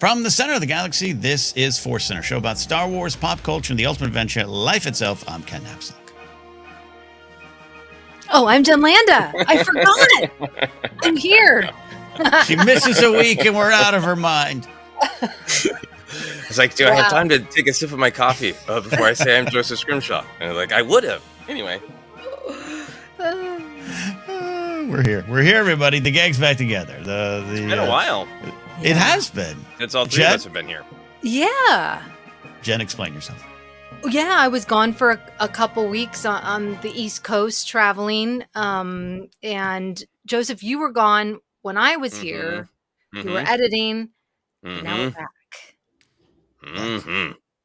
From the center of the galaxy, this is ForceCenter, a show about Star Wars, pop culture, and the ultimate adventure, life itself. I'm Ken Knapsack. Oh, I'm Jen Landa. I forgot. I'm here. She misses a week and we're out of her mind. It's like, do I have time to take a sip of my coffee before I say I'm Joseph Scrimshaw? And I'm like, I would have. Anyway. We're here. We're here, everybody. The gang's back together. It's been a while. It has been. Since all three of us have been here. Yeah. Jen, explain yourself. Yeah, I was gone for a couple weeks on the East Coast traveling. And Joseph, you were gone when I was here. You were editing. Now we're back.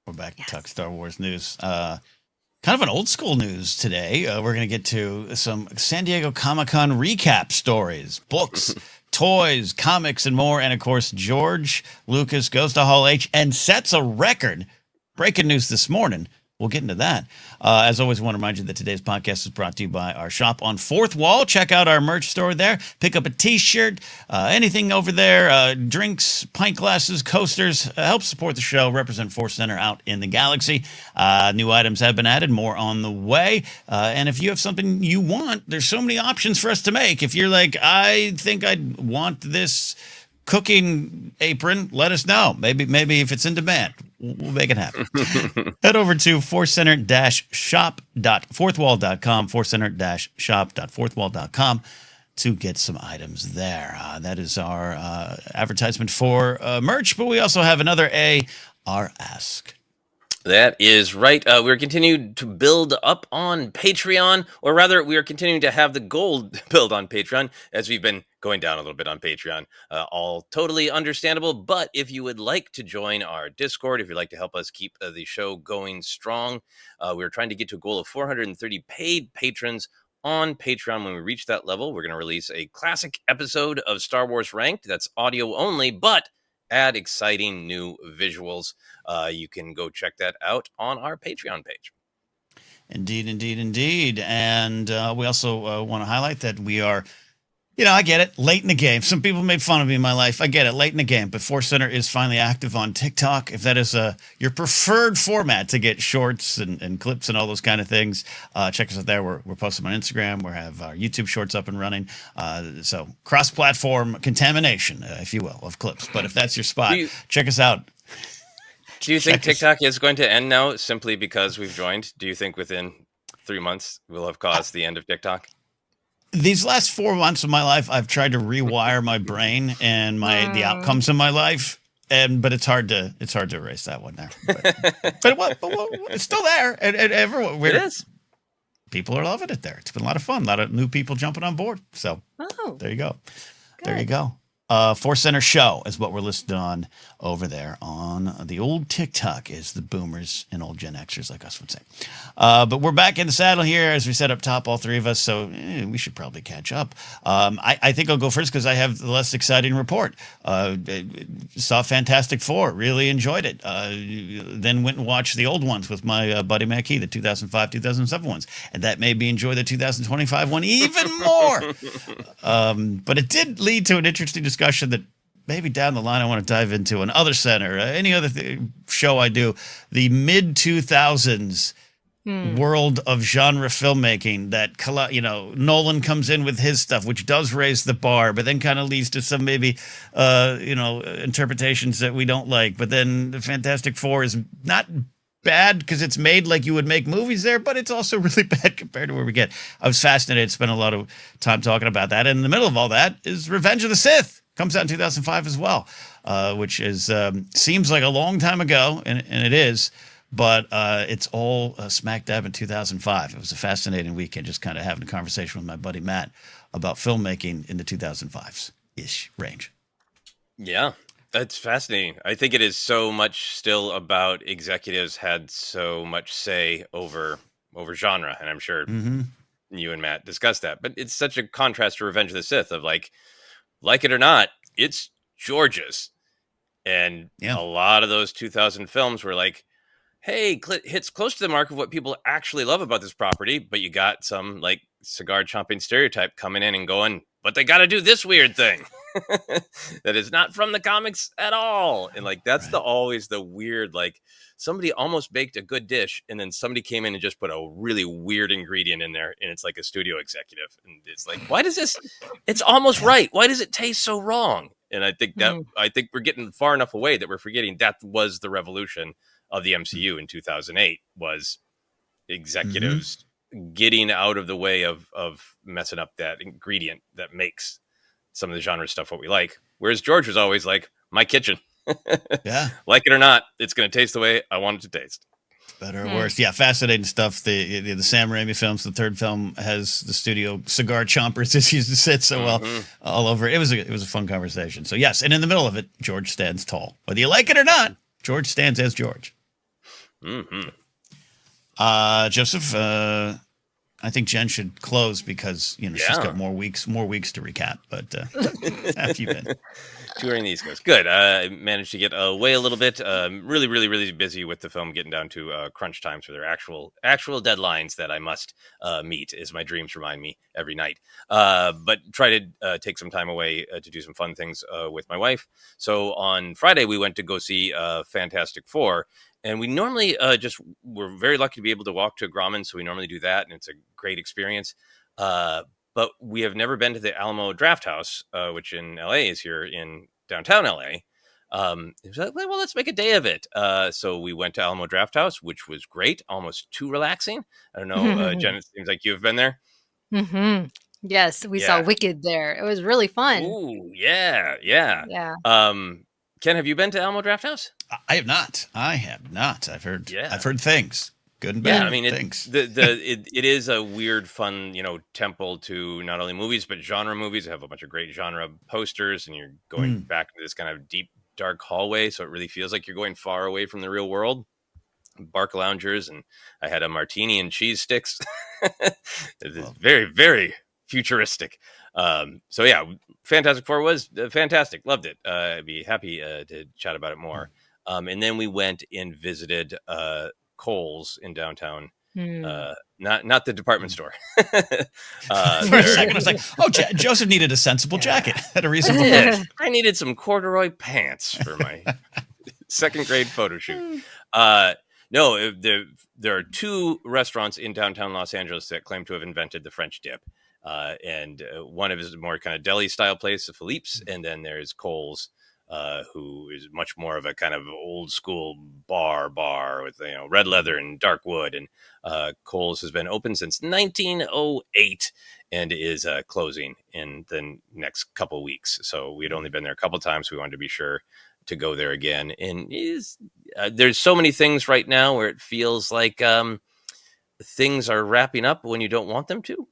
We're back to talk Star Wars news. Kind of an old school news today. We're going to get to some San Diego Comic-Con recap stories, books, toys, comics, and more. And, of course, George Lucas goes to Hall H and sets a record. Breaking news this morning. We'll get into that. As always, I want to remind you that today's podcast is brought to you by our shop on Fourth Wall. Check out our merch store there. Pick up a T-shirt, anything over there, drinks, pint glasses, coasters. Help support the show. Represent ForceCenter out in the galaxy. New items have been added. More on the way. And if you have something you want, there's so many options for us to make. If you're like, I think I'd want this cooking apron, let us know. Maybe if it's in demand, we'll make it happen. Head over to forcecenter-shop.fourthwall.com, forcecenter-shop.fourthwall.com to get some items there. That is our advertisement for merch, but we also have another our ask. That is right. We're continuing to build up on Patreon, or rather, we are continuing to have the goal build on Patreon as we've been going down a little bit on Patreon. All totally understandable, but if you would like to join our Discord, if you'd like to help us keep the show going strong, we're trying to get to a goal of 430 paid patrons on Patreon. When we reach that level, we're going to release a classic episode of Star Wars Ranked that's audio only, but add exciting new visuals. You can go check that out on our Patreon page. Indeed. And we also want to highlight that we are, I get it, late in the game. Some people made fun of me in my life. I get it, late in the game. But ForceCenter is finally active on TikTok. If that is your preferred format to get shorts and clips and all those kind of things, check us out there. We're posting on Instagram. We have our YouTube shorts up and running. So cross-platform contamination, if you will, of clips. But if that's your spot, check us out. Do you think TikTok is going to end now simply because we've joined? Do you think within 3 months we'll have caused the end of TikTok? These last 4 months of my life, I've tried to rewire my brain and the outcomes in my life, but it's hard to erase that one there. But it's still there, and everyone. It is. People are loving it there. It's been a lot of fun. A lot of new people jumping on board. So there you go. Good. There you go. ForceCenter Show is what we're listed on over there on the old TikTok, is the boomers and old Gen Xers like us would say. But we're back in the saddle here, as we said up top, all three of us, so we should probably catch up. I think I'll go first because I have the less exciting report. Saw Fantastic Four, really enjoyed it. Then went and watched the old ones with my buddy Mackie, the 2005, 2007 ones, and that made me enjoy the 2025 one even more. But it did lead to an interesting discussion that maybe down the line I want to dive into another center, any other show I do, the mid-2000s world of genre filmmaking that, Nolan comes in with his stuff, which does raise the bar, but then kind of leads to some maybe, interpretations that we don't like. But then the Fantastic Four is not bad because it's made like you would make movies there, but it's also really bad compared to where we get. I was fascinated, spent a lot of time talking about that. And in the middle of all that is Revenge of the Sith. Comes out in 2005 as well, which is seems like a long time ago, and it is, but it's all smack dab in 2005. It was a fascinating weekend just kind of having a conversation with my buddy Matt about filmmaking in the 2005s-ish range. Yeah, that's fascinating. I think it is so much still about executives had so much say over genre, and I'm sure you and Matt discussed that, but it's such a contrast to Revenge of the Sith of like it or not, it's George's. And a lot of those 2000 films were like, hey, hits close to the mark of what people actually love about this property, but you got some like cigar chomping stereotype coming in and going, but they got to do this weird thing that is not from the comics at all. And like, that's always the weird, like somebody almost baked a good dish and then somebody came in and just put a really weird ingredient in there. And it's like a studio executive. And it's like, why does this, it's almost right. Why does it taste so wrong? And I think we're getting far enough away that we're forgetting that was the revolution of the MCU in 2008 was executives getting out of the way of messing up that ingredient that makes some of the genre stuff what we like. Whereas George was always like, my kitchen. Yeah. Like it or not, it's going to taste the way I want it to taste. Better or worse. Yeah, fascinating stuff. The Sam Raimi films, the third film has the studio cigar chompers, as used to sit so well all over. It was a fun conversation. So yes, and in the middle of it, George stands tall. Whether you like it or not, George stands as George. Joseph, I think Jen should close because she's got more weeks to recap. But how have you been? Touring the East Coast. Good. I managed to get away a little bit. Really, really, really busy with the film, getting down to crunch times for their actual deadlines that I must meet, as my dreams remind me every night. But try to take some time away to do some fun things with my wife. So on Friday, we went to go see Fantastic Four. And we normally we're very lucky to be able to walk to Grauman, so we normally do that, and it's a great experience. But we have never been to the Alamo Draft House, which in LA is here in downtown LA. It was like, well, let's make a day of it. So we went to Alamo Draft House, which was great, almost too relaxing. I don't know, Jen, it seems like you've been there. Yes, we saw Wicked there. It was really fun. Ooh, yeah. Ken, have you been to Alamo Draft House? I have not. I've heard things. Good and bad. Yeah, I mean, it is a weird, fun, temple to not only movies but genre movies. They have a bunch of great genre posters, and you're going back to this kind of deep, dark hallway, so it really feels like you're going far away from the real world. Bark loungers, and I had a martini and cheese sticks. It is very, very futuristic. So yeah, Fantastic Four was fantastic. Loved it. I'd be happy to chat about it more. And then we went and visited Kohl's in downtown. Not the department store. For a second, I was like, "Oh, Joseph needed a sensible jacket at a reasonable price." I needed some corduroy pants for my second grade photo shoot. No, there are two restaurants in downtown Los Angeles that claim to have invented the French dip. And one of his more kind of deli style place, Philippe's, and then there's Kohl's, who is much more of a kind of old school bar with red leather and dark wood. And Kohl's has been open since 1908 and is closing in the next couple weeks. So we'd only been there a couple times. We wanted to be sure to go there again. And there's so many things right now where it feels like things are wrapping up when you don't want them to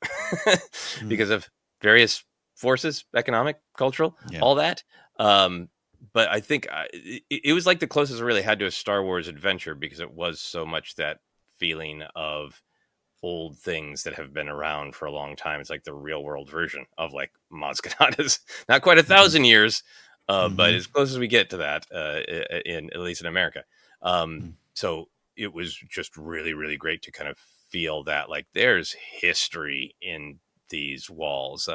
because of various forces, economic, cultural, all that. But I think it was like the closest I really had to a Star Wars adventure because it was so much that feeling of old things that have been around for a long time. It's like the real world version of like Maz Kanata's not quite 1,000 years, but as close as we get to that, at least in America. So it was just really, really great to kind of feel that like there's history in these walls.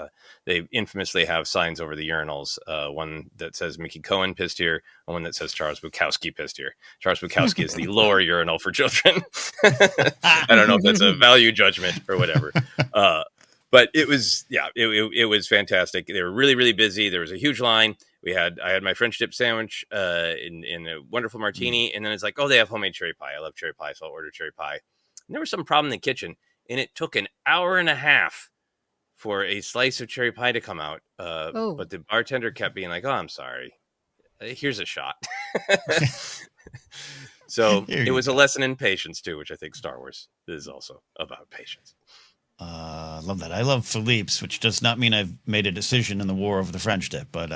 They infamously have signs over the urinals, one that says Mickey Cohen pissed here, and one that says Charles Bukowski pissed here. Charles Bukowski is the lower urinal for children. I don't know if that's a value judgment or whatever. But it was, it was fantastic. They were really, really busy. There was a huge line. I had my French dip sandwich in a wonderful martini. And then it's like, oh, they have homemade cherry pie. I love cherry pie, so I'll order cherry pie. And there was some problem in the kitchen, and it took an hour and a half for a slice of cherry pie to come out. But the bartender kept being like, oh, I'm sorry. Here's a shot. So it was a lesson in patience, too, which I think Star Wars is also about patience. Love that. I love Philippe's, which does not mean I've made a decision in the war over the French dip, but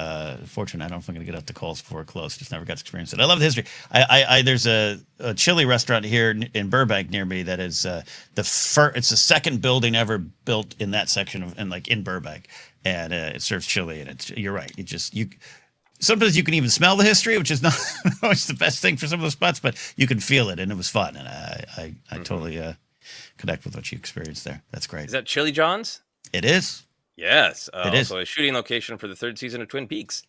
fortunately, I don't know if I'm going to get up to Kohl's before it closed. Just never got to experience it. I love the history. There's a chili restaurant here in Burbank near me that is it's the second building ever built in that section in Burbank, and it serves chili. And you're right. Sometimes you can even smell the history, which is not always the best thing for some of those spots, but you can feel it, and it was fun. And I totally connect with what you experienced there. That's great. Is that Chili John's? It is. Yes. It Also is. a shooting location for the 3rd season of Twin Peaks.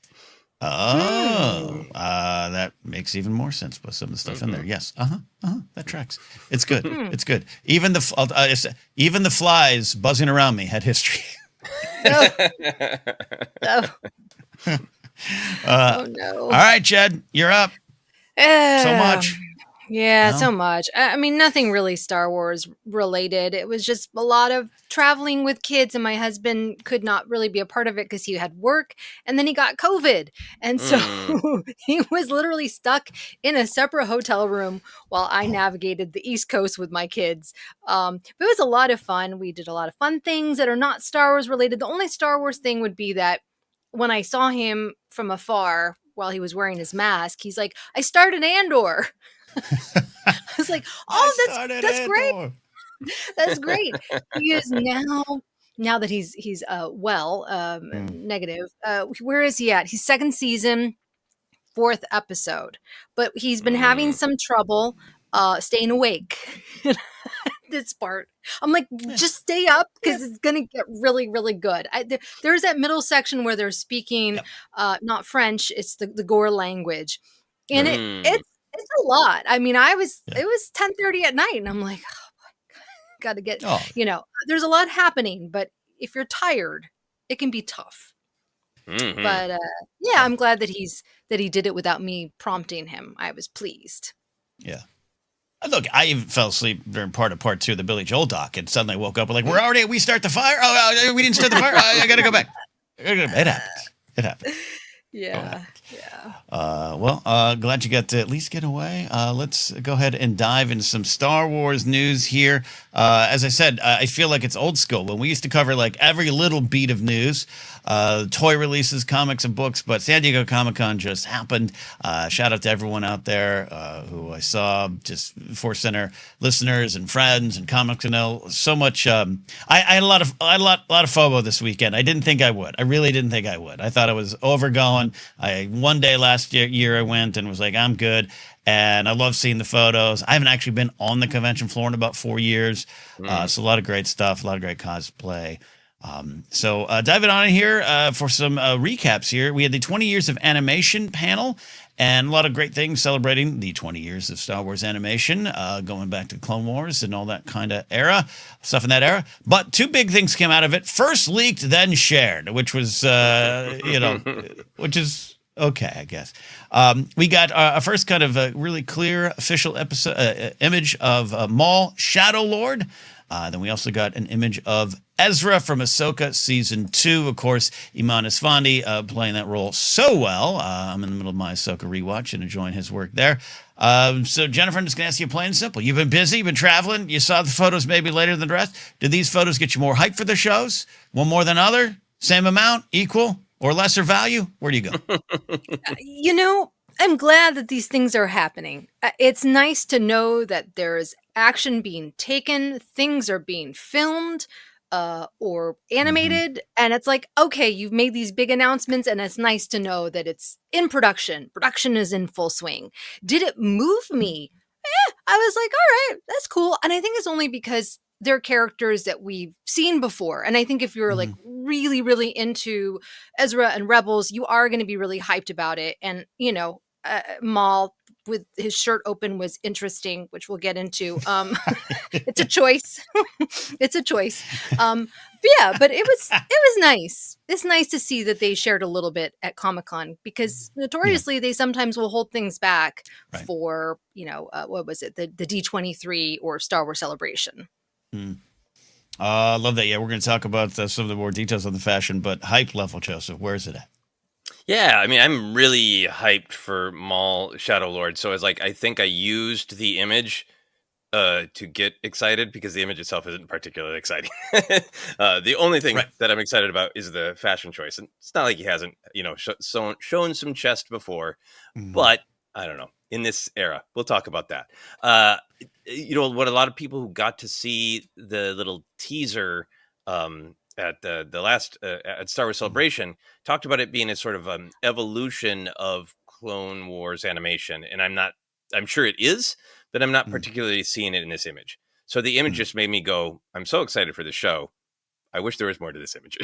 Oh, that makes even more sense with some of the stuff in there. Yes. That tracks. It's good. It's good. Even the flies buzzing around me had history. Oh. Oh no. All right, Jed, you're up. So much. Yeah, so much. I mean, nothing really Star Wars related. It was just a lot of traveling with kids, and my husband could not really be a part of it because he had work, and then he got COVID. And so he was literally stuck in a separate hotel room while I navigated the East Coast with my kids. But it was a lot of fun. We did a lot of fun things that are not Star Wars related. The only Star Wars thing would be that when I saw him from afar while he was wearing his mask, he's like, I started Andor. I was like, oh, that's great. That's great. He is now that he's negative. Where is he at? He's 2nd season, 4th episode. But he's been having some trouble staying awake. This part. I'm like, just stay up because it's going to get really, really good. There's that middle section where they're speaking not French, it's the Gore language. And it's a lot. I mean, it was 10:30 at night and I'm like, oh my God, got to get, there's a lot happening, but if you're tired, it can be tough. But I'm glad that he did it without me prompting him. I was pleased. Yeah. Look, I even fell asleep during part 2 of the Billy Joel doc and suddenly woke up like, we start the fire? Oh, we didn't start the fire? I got to go back. It happens. It happens. Yeah. Glad you got to at least get away. Let's go ahead and dive into some Star Wars news here. As I said, I feel like it's old school when we used to cover like every little beat of news, toy releases, comics, and books. But San Diego Comic-Con just happened. Shout out to everyone out there who I saw, just ForceCenter listeners and friends and comics. So much. I had a lot of FOMO this weekend. I didn't think I would. I really didn't think I would. I thought I was overgoing. One day last year I went and was like, I'm good. And I love seeing the photos. I haven't actually been on the convention floor in about 4 years. So a lot of great stuff, a lot of great cosplay. So diving on in here for some recaps here. We had the 20 years of animation panel and a lot of great things celebrating the 20 years of Star Wars animation, going back to Clone Wars and all that kind of stuff in that era. But 2 big things came out of it. First leaked, then shared, which was, which is okay, I guess. We got a first kind of a really clear official image of Maul, Shadow Lord. Then we also got an image of Ezra from Ahsoka Season 2. Of course, Iman Esfandi playing that role so well. I'm in the middle of my Ahsoka rewatch and enjoying his work there. So, Jennifer, I'm just going to ask you plain and simple. You've been busy, you've been traveling. You saw the photos maybe later than the rest. Did these photos get you more hype for the shows? One more than other? Same amount? Equal? Or lesser value? Where do you go? I'm glad that these things are happening. It's nice to know that there is action being taken, things are being filmed or animated, and it's like, okay, you've made these big announcements, and it's nice to know that it's in production. Production is in full swing. Did it move me? I was like, all right, that's cool. And I think it's only because they're characters that we've seen before. And I think if you're like really, really into Ezra and Rebels, you are going to be really hyped about it. And, Maul with his shirt open was interesting, which we'll get into. It's a choice. It's a choice. But it was nice. It's nice to see that they shared a little bit at Comic-Con because notoriously they sometimes will hold things back for, what was it? The D23 or Star Wars Celebration. I love that. Yeah, we're going to talk about some of the more details on the fashion, but hype level, Joseph, where is it at? Yeah, I mean, I'm really hyped for Maul Shadow Lord. So it's like, I think I used the image to get excited because the image itself isn't particularly exciting. The only thing that I'm excited about is the fashion choice. And it's not like he hasn't, shown some chest before, but I don't know. In this era, we'll talk about that. What a lot of people who got to see the little teaser at the last at Star Wars Celebration talked about it being a sort of evolution of Clone Wars animation, and I'm sure it is, but I'm not particularly seeing it in this image. So the image just made me go, I'm so excited for the show. I wish there was more to this image.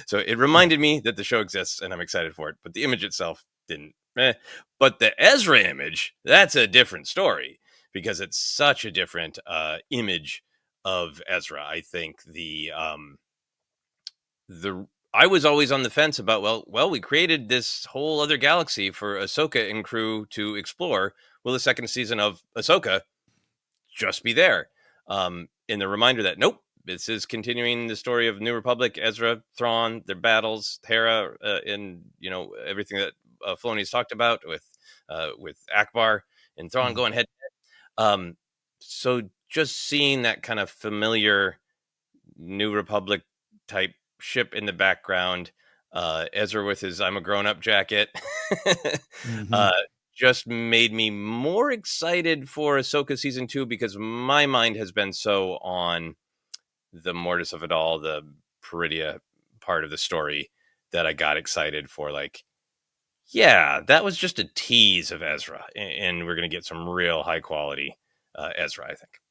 So it reminded me that the show exists, and I'm excited for it. But the image itself didn't. But the Ezra image, that's a different story, because it's such a different image of Ezra. I think the I was always on the fence about, well, we created this whole other galaxy for Ahsoka and crew to explore. Will the second season of Ahsoka just be there? In the reminder that, nope, this is continuing the story of New Republic, Ezra, Thrawn, their battles, Hera, and everything that Filoni's talked about with Akbar and Thrawn going head to head. So just seeing that kind of familiar New Republic type ship in the background, Ezra with his "I'm a grown-up" jacket, just made me more excited for Ahsoka season 2, because my mind has been so on the Mortis of it all, the Peridia part of the story, that I got excited for, like, yeah, that was just a tease of Ezra, and we're going to get some real high quality Ezra, I think.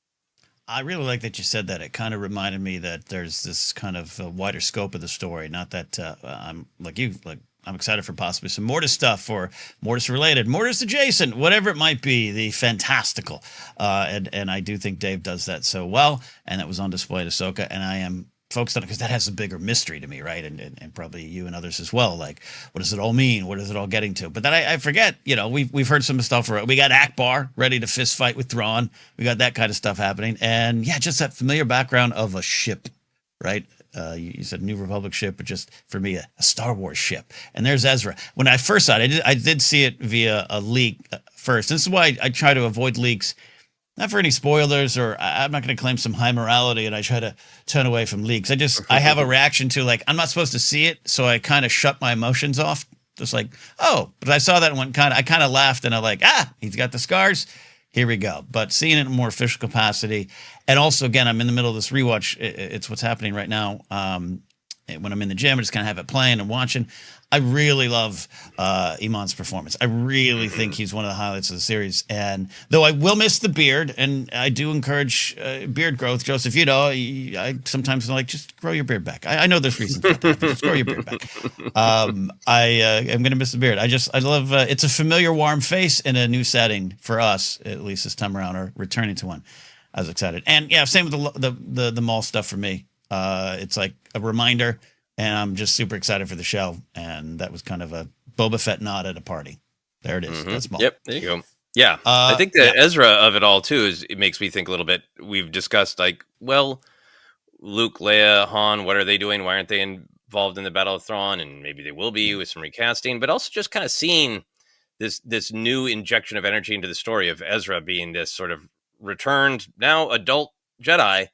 I really like that you said that. It kind of reminded me that there's this kind of wider scope of the story. Not that I'm like you, like I'm excited for possibly some Mortis stuff, or Mortis related, Mortis adjacent, whatever it might be, the fantastical. And I do think Dave does that so well, and that was on display at Ahsoka, and I am focused on it because that has a bigger mystery to me, right? And probably you and others as well. Like, what does it all mean? What is it all getting to? But then I forget, we've heard some stuff. We got Akbar ready to fist fight with Thrawn. We got that kind of stuff happening. And yeah, just that familiar background of a ship, right? You said New Republic ship, but just for me, a Star Wars ship. And there's Ezra. When I first saw it, I did see it via a leak first. This is why I try to avoid leaks. Not for any spoilers, or I'm not going to claim some high morality, and I try to turn away from leaks. I have a reaction to, like, I'm not supposed to see it, so I kind of shut my emotions off. Just like, oh, but I saw that and I kind of laughed, and I'm like, he's got the scars. Here we go. But seeing it in a more official capacity, and also, again, I'm in the middle of this rewatch. It's what's happening right now. When I'm in the gym, I just kind of have it playing and watching. I really love Iman's performance. I really think he's one of the highlights of the series. And though I will miss the beard, and I do encourage beard growth, Joseph, I sometimes like, just grow your beard back. I know there's reasons for that, but just grow your beard back. I'm going to miss the beard. I love, it's a familiar, warm face in a new setting for us, at least this time around, or returning to one. I was excited. And yeah, same with the Maul stuff for me. It's like a reminder, and I'm just super excited for the show. And that was kind of a Boba Fett nod at a party. There it is. That's Maul. Yep, there you go. Yeah, I think the Ezra of it all too it makes me think a little bit. We've discussed, like, well, Luke, Leia, Han, what are they doing? Why aren't they involved in the Battle of Thrawn? And maybe they will be with some recasting, but also just kind of seeing this new injection of energy into the story of Ezra being this sort of returned, now adult Jedi.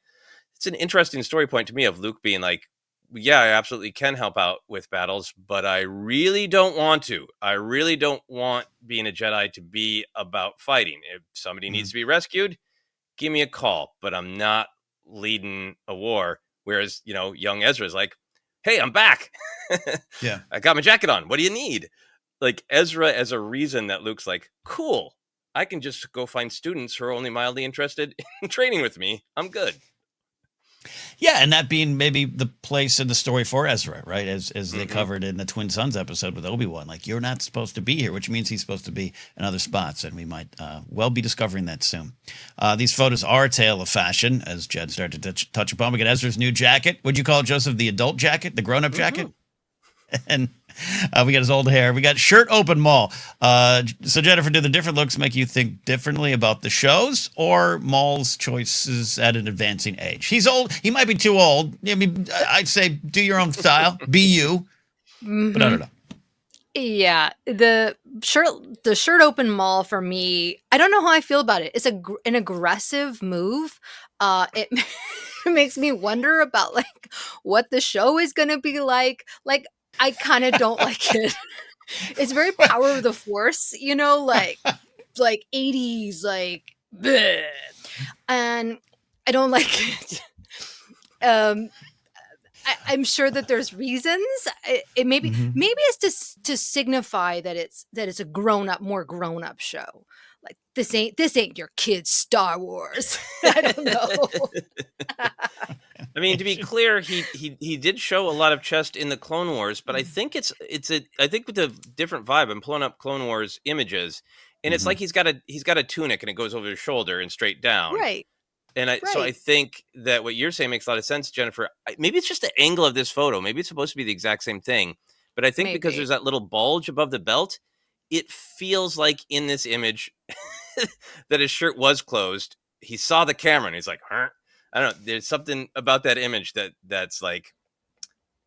It's an interesting story point to me of Luke being like, yeah, I absolutely can help out with battles, but I really don't want to. I really don't want being a Jedi to be about fighting. If somebody needs to be rescued, give me a call, but I'm not leading a war. Whereas, young Ezra's like, hey, I'm back. Yeah, I got my jacket on. What do you need? Like, Ezra as a reason that Luke's like, cool, I can just go find students who are only mildly interested in training with me. I'm good. Yeah, and that being maybe the place in the story for Ezra, right? As they covered in the Twin Sons episode with Obi-Wan, like, you're not supposed to be here, which means he's supposed to be in other spots, and we might well be discovering that soon. These photos are a tale of fashion, as Jed started to touch upon. We got Ezra's new jacket. Would you call it, Joseph, the adult jacket, the grown-up jacket? And we got his old hair. We got shirt open Maul. So Jennifer, do the different looks make you think differently about the shows, or Maul's choices at an advancing age? He's old. He might be too old. I mean, I'd say do your own style, be you. But I don't know. Yeah, the shirt open Maul for me, I don't know how I feel about it. It's an aggressive move. It makes me wonder about, like, what the show is going to be like. Like, I kind of don't like it. It's very Power of the Force, like 80s, like, bleh. And I don't like it. I'm sure that there's reasons. It maybe it's to signify that it's a more grown up show. Like, this ain't your kid's Star Wars. I don't know. I mean, to be clear, he did show a lot of chest in the Clone Wars, but I think I think with the different vibe, I'm pulling up Clone Wars images, and it's like he's got a tunic and it goes over his shoulder and straight down. Right. And so I think that what you're saying makes a lot of sense, Jennifer. Maybe it's just the angle of this photo. Maybe it's supposed to be the exact same thing, but I think because there's that little bulge above the belt, it feels like in this image that his shirt was closed. He saw the camera and he's like, huh? I don't know. There's something about that image that's like,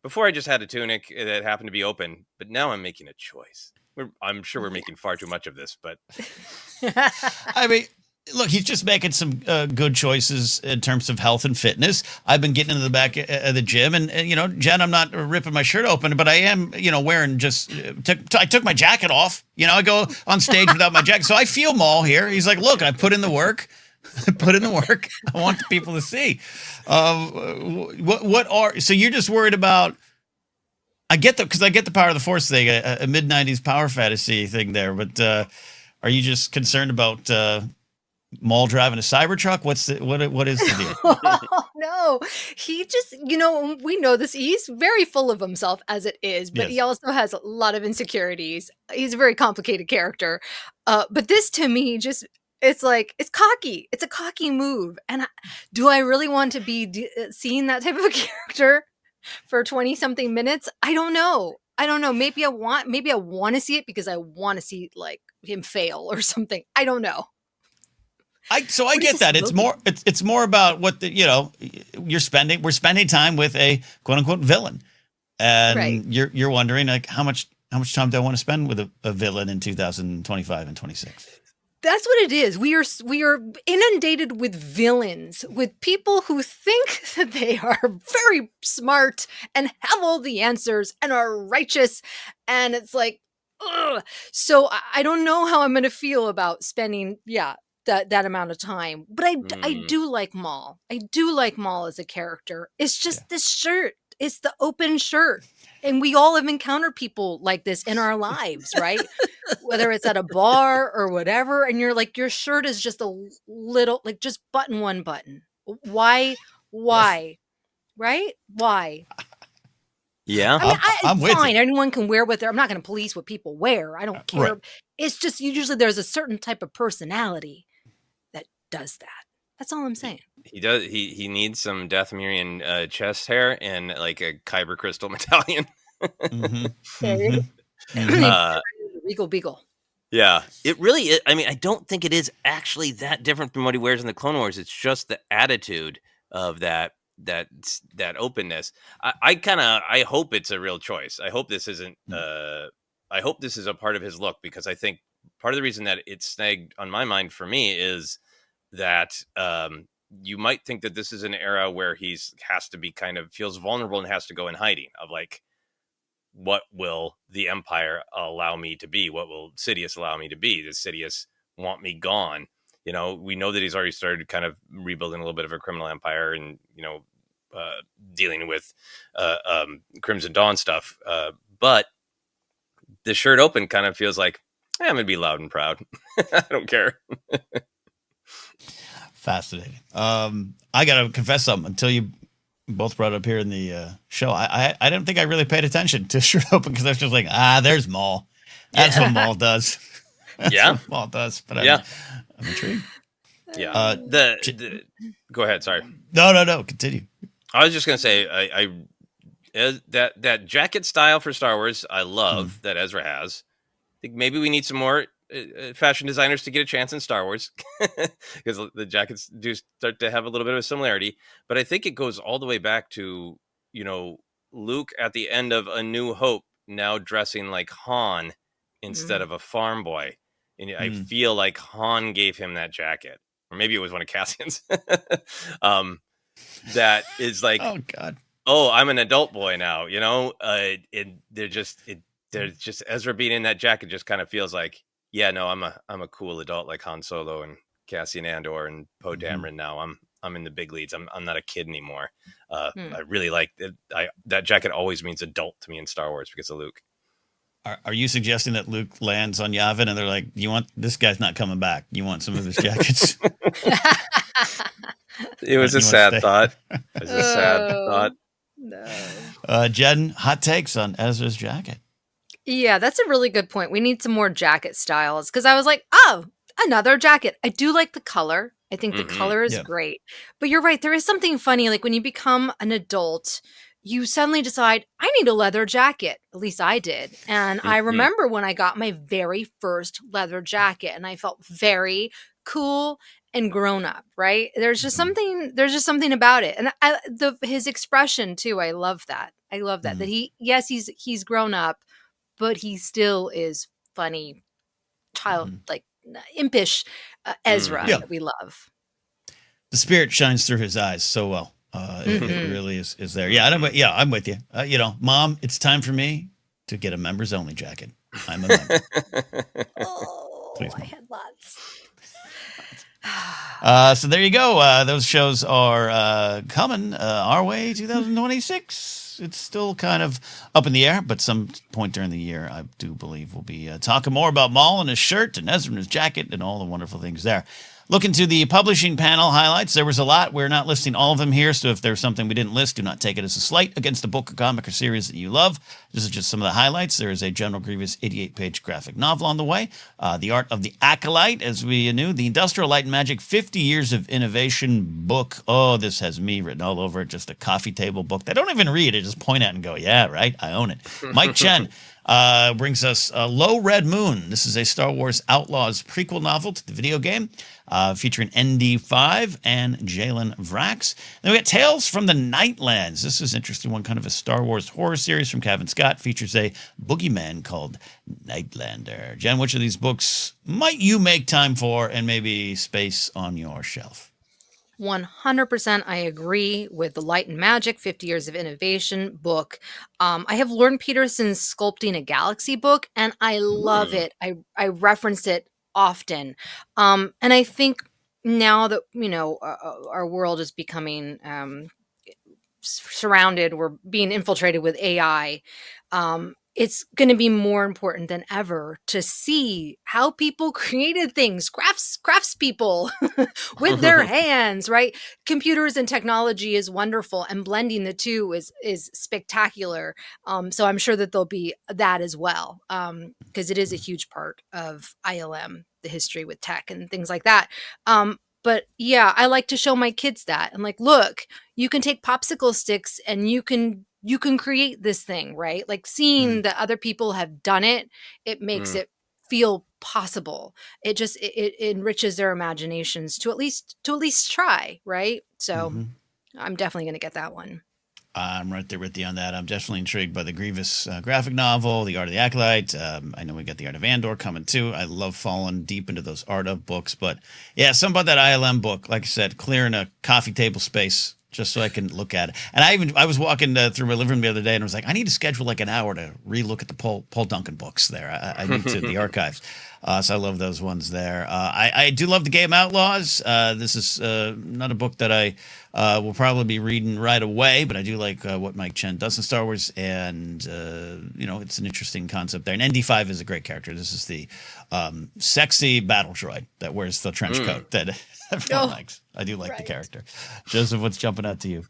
before I just had a tunic that happened to be open, but now I'm making a choice. I'm sure we're making far too much of this, but I mean, look, he's just making some good choices in terms of health and fitness. I've been getting into the back of the gym, and Jen, I'm not ripping my shirt open, but I am, wearing just. I took my jacket off. I go on stage without my jacket, so I feel Maul here. He's like, look, I put in the work. I want the people to see. So you're just worried about? I get the power of the Force thing, a mid '90s power fantasy thing there, but are you just concerned about? Maul driving a Cybertruck? What is the deal? Oh, no, he just, we know this. He's very full of himself as it is, but he also has a lot of insecurities. He's a very complicated character. But this to me it's like, it's cocky. It's a cocky move. And do I really want to be seeing that type of a character for 20 something minutes? I don't know. Maybe I want to see it because I want to see like him fail or something. I don't know. I get that. It's more about what we're spending time with a quote unquote villain, and you're wondering like how much time do I want to spend with a villain in 2025 and 26? That's what it is. We are inundated with villains, with people who think that they are very smart and have all the answers and are righteous, and it's like, ugh. So I don't know how I'm going to feel about spending that amount of time, but I do like Maul. I do like Maul as a character. It's just this shirt. It's the open shirt. And we all have encountered people like this in our lives, right? Whether it's at a bar or whatever. And you're like, your shirt is just a little, like just button one button. Why? Yes. Right? Why? Yeah. I mean, I'm with fine. Anyone can wear what I'm not going to police what people wear. I don't care. Right. It's just usually there's a certain type of personality that does that. That's all I'm saying. He does. He needs some Dathomirian chest hair and like a Kyber crystal medallion. Regal Beagle. Yeah, it really is. I mean, I don't think it is actually that different from what he wears in the Clone Wars. It's just the attitude of that openness. I hope it's a real choice. I hope this isn't. I hope this is a part of his look, because I think part of the reason that it's snagged on my mind for me is that you might think that this is an era where has to be feels vulnerable and has to go in hiding of like, what will the Empire allow me to be? What will Sidious allow me to be? Does Sidious want me gone? We know that he's already started kind of rebuilding a little bit of a criminal empire and, dealing with Crimson Dawn stuff. But the shirt open kind of feels like, I'm going to be loud and proud. I don't care. Fascinating. I got to confess something. Until you both brought it up here in the show, I didn't think I really paid attention to shirt open, because I was just like, there's Maul. That's what Maul does. That's what Maul does. But I'm intrigued. Yeah. Go ahead. Sorry. No. Continue. I was just gonna say, I that jacket style for Star Wars, I love that Ezra has. I think maybe we need some more fashion designers to get a chance in Star Wars, because the jackets do start to have a little bit of a similarity. But I think it goes all the way back to Luke at the end of A New Hope, now dressing like Han instead of a farm boy, and I feel like Han gave him that jacket, or maybe it was one of Cassian's. That is like, oh God, I'm an adult boy now. They're just Ezra being in that jacket just kind of feels like, I'm a cool adult like Han Solo and Cassian Andor and Poe Dameron. Now I'm in the big leads. I'm not a kid anymore. I really like it. That jacket always means adult to me in Star Wars because of Luke. Are you suggesting that Luke lands on Yavin and they're like, this guy's not coming back. You want some of his jackets? It was a sad thought. It was a sad thought. No. Jen, hot takes on Ezra's jacket. Yeah, that's a really good point. We need some more jacket styles because I was like, oh, another jacket. I do like the color. I think the color is great. But you're right. There is something funny. Like when you become an adult, you suddenly decide, I need a leather jacket. At least I did. And I remember when I got my very first leather jacket and I felt very cool and grown up, right? There's just something about it. And his expression too, I love that. That he's grown up, but he still is funny, like impish Ezra that we love. The spirit shines through his eyes so well. It really is there. Yeah, I'm with you. Mom, it's time for me to get a members only jacket. I'm a member. Please, I had lots. So there you go. Those shows are coming our way 2026. It's still kind of up in the air, but some point during the year, I do believe we'll be talking more about Maul and his shirt and Ezra and his jacket and all the wonderful things there. Looking to the publishing panel highlights, there was a lot. We're not listing all of them here, so if there's something we didn't list, do not take it as a slight against a book, or comic, or series that you love. This is just some of the highlights. There is a General Grievous 88-page graphic novel on the way. The Art of the Acolyte, as we knew. The Industrial Light and Magic 50 Years of Innovation book. Oh, this has me written all over it. Just a coffee table book that I don't even read. I just point at and go, yeah, right, I own it. Mike Chen brings us Low Red Moon. This is a Star Wars Outlaws prequel novel to the video game. Featuring ND5 and Jalen Vrax. Then we got Tales from the Nightlands. This is an interesting one, kind of a Star Wars horror series from Kevin Scott. Features a boogeyman called Nightlander. Jen, which of these books might you make time for and maybe space on your shelf? 100% I agree with the Light and Magic 50 Years of Innovation book. I have Lauren Peterson's Sculpting a Galaxy book, and I love it. I reference it often. And I think now that, our world is becoming surrounded, we're being infiltrated with AI, it's going to be more important than ever to see how people created things, craftspeople with their hands, right? Computers and technology is wonderful, and blending the two is spectacular. So I'm sure that there'll be that as well, because it is a huge part of ILM, the history with tech and things like that. But yeah, I like to show my kids that. I'm like, look, you can take popsicle sticks and you can create this thing, right? Like seeing that other people have done it, it makes it feel possible. It enriches their imaginations to at least try, right? So I'm definitely going to get that one. I'm right there with you on that. I'm definitely intrigued by the Grievous graphic novel, The Art of the Acolyte. I know we got The Art of Andor coming too. I love falling deep into those Art of books. But yeah, something about that ILM book, like I said, clearing a coffee table space just so I can look at it. And I was walking through my living room the other day and I was like, I need to schedule like an hour to relook at the Paul Duncan books there. I need to, the archives. So I love those ones there. I do love the Game Outlaws. This is not a book that I will probably be reading right away, but I do like what Mike Chen does in Star Wars. And, it's an interesting concept there. And ND5 is a great character. This is the sexy battle droid that wears the trench coat that everyone likes. I do like the character. Joseph, what's jumping out to you?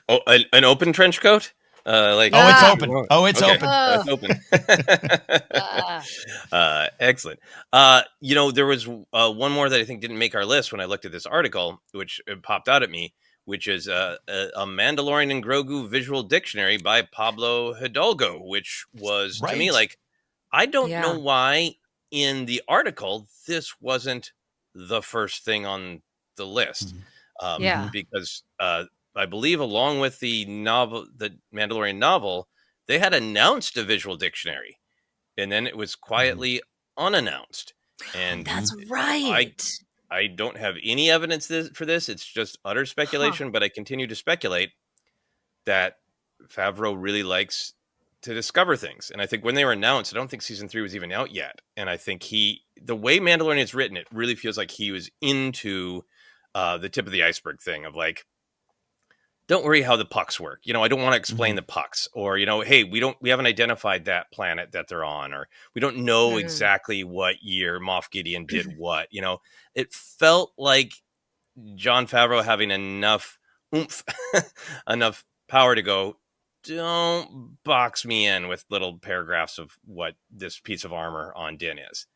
An open trench coat? It's open. It's open. It's open. Excellent. There was one more that I think didn't make our list when I looked at this article, which popped out at me, which is a Mandalorian and Grogu visual dictionary by Pablo Hidalgo, which was to me like, I don't know why in the article this wasn't the first thing on the list. Because I believe along with the novel, the Mandalorian novel, they had announced a visual dictionary, and then it was quietly unannounced. And that's right. I don't have any evidence for this. It's just utter speculation, but I continue to speculate that Favreau really likes to discover things. And I think when they were announced, I don't think season 3 was even out yet. And I think the way Mandalorian is written, it really feels like he was into the tip of the iceberg thing of like, don't worry how the pucks work. I don't want to explain the pucks, or, hey, we haven't identified that planet that they're on, or we don't know exactly what year Moff Gideon did what. It felt like Jon Favreau having enough oomph, enough power to go, don't box me in with little paragraphs of what this piece of armor on Din is.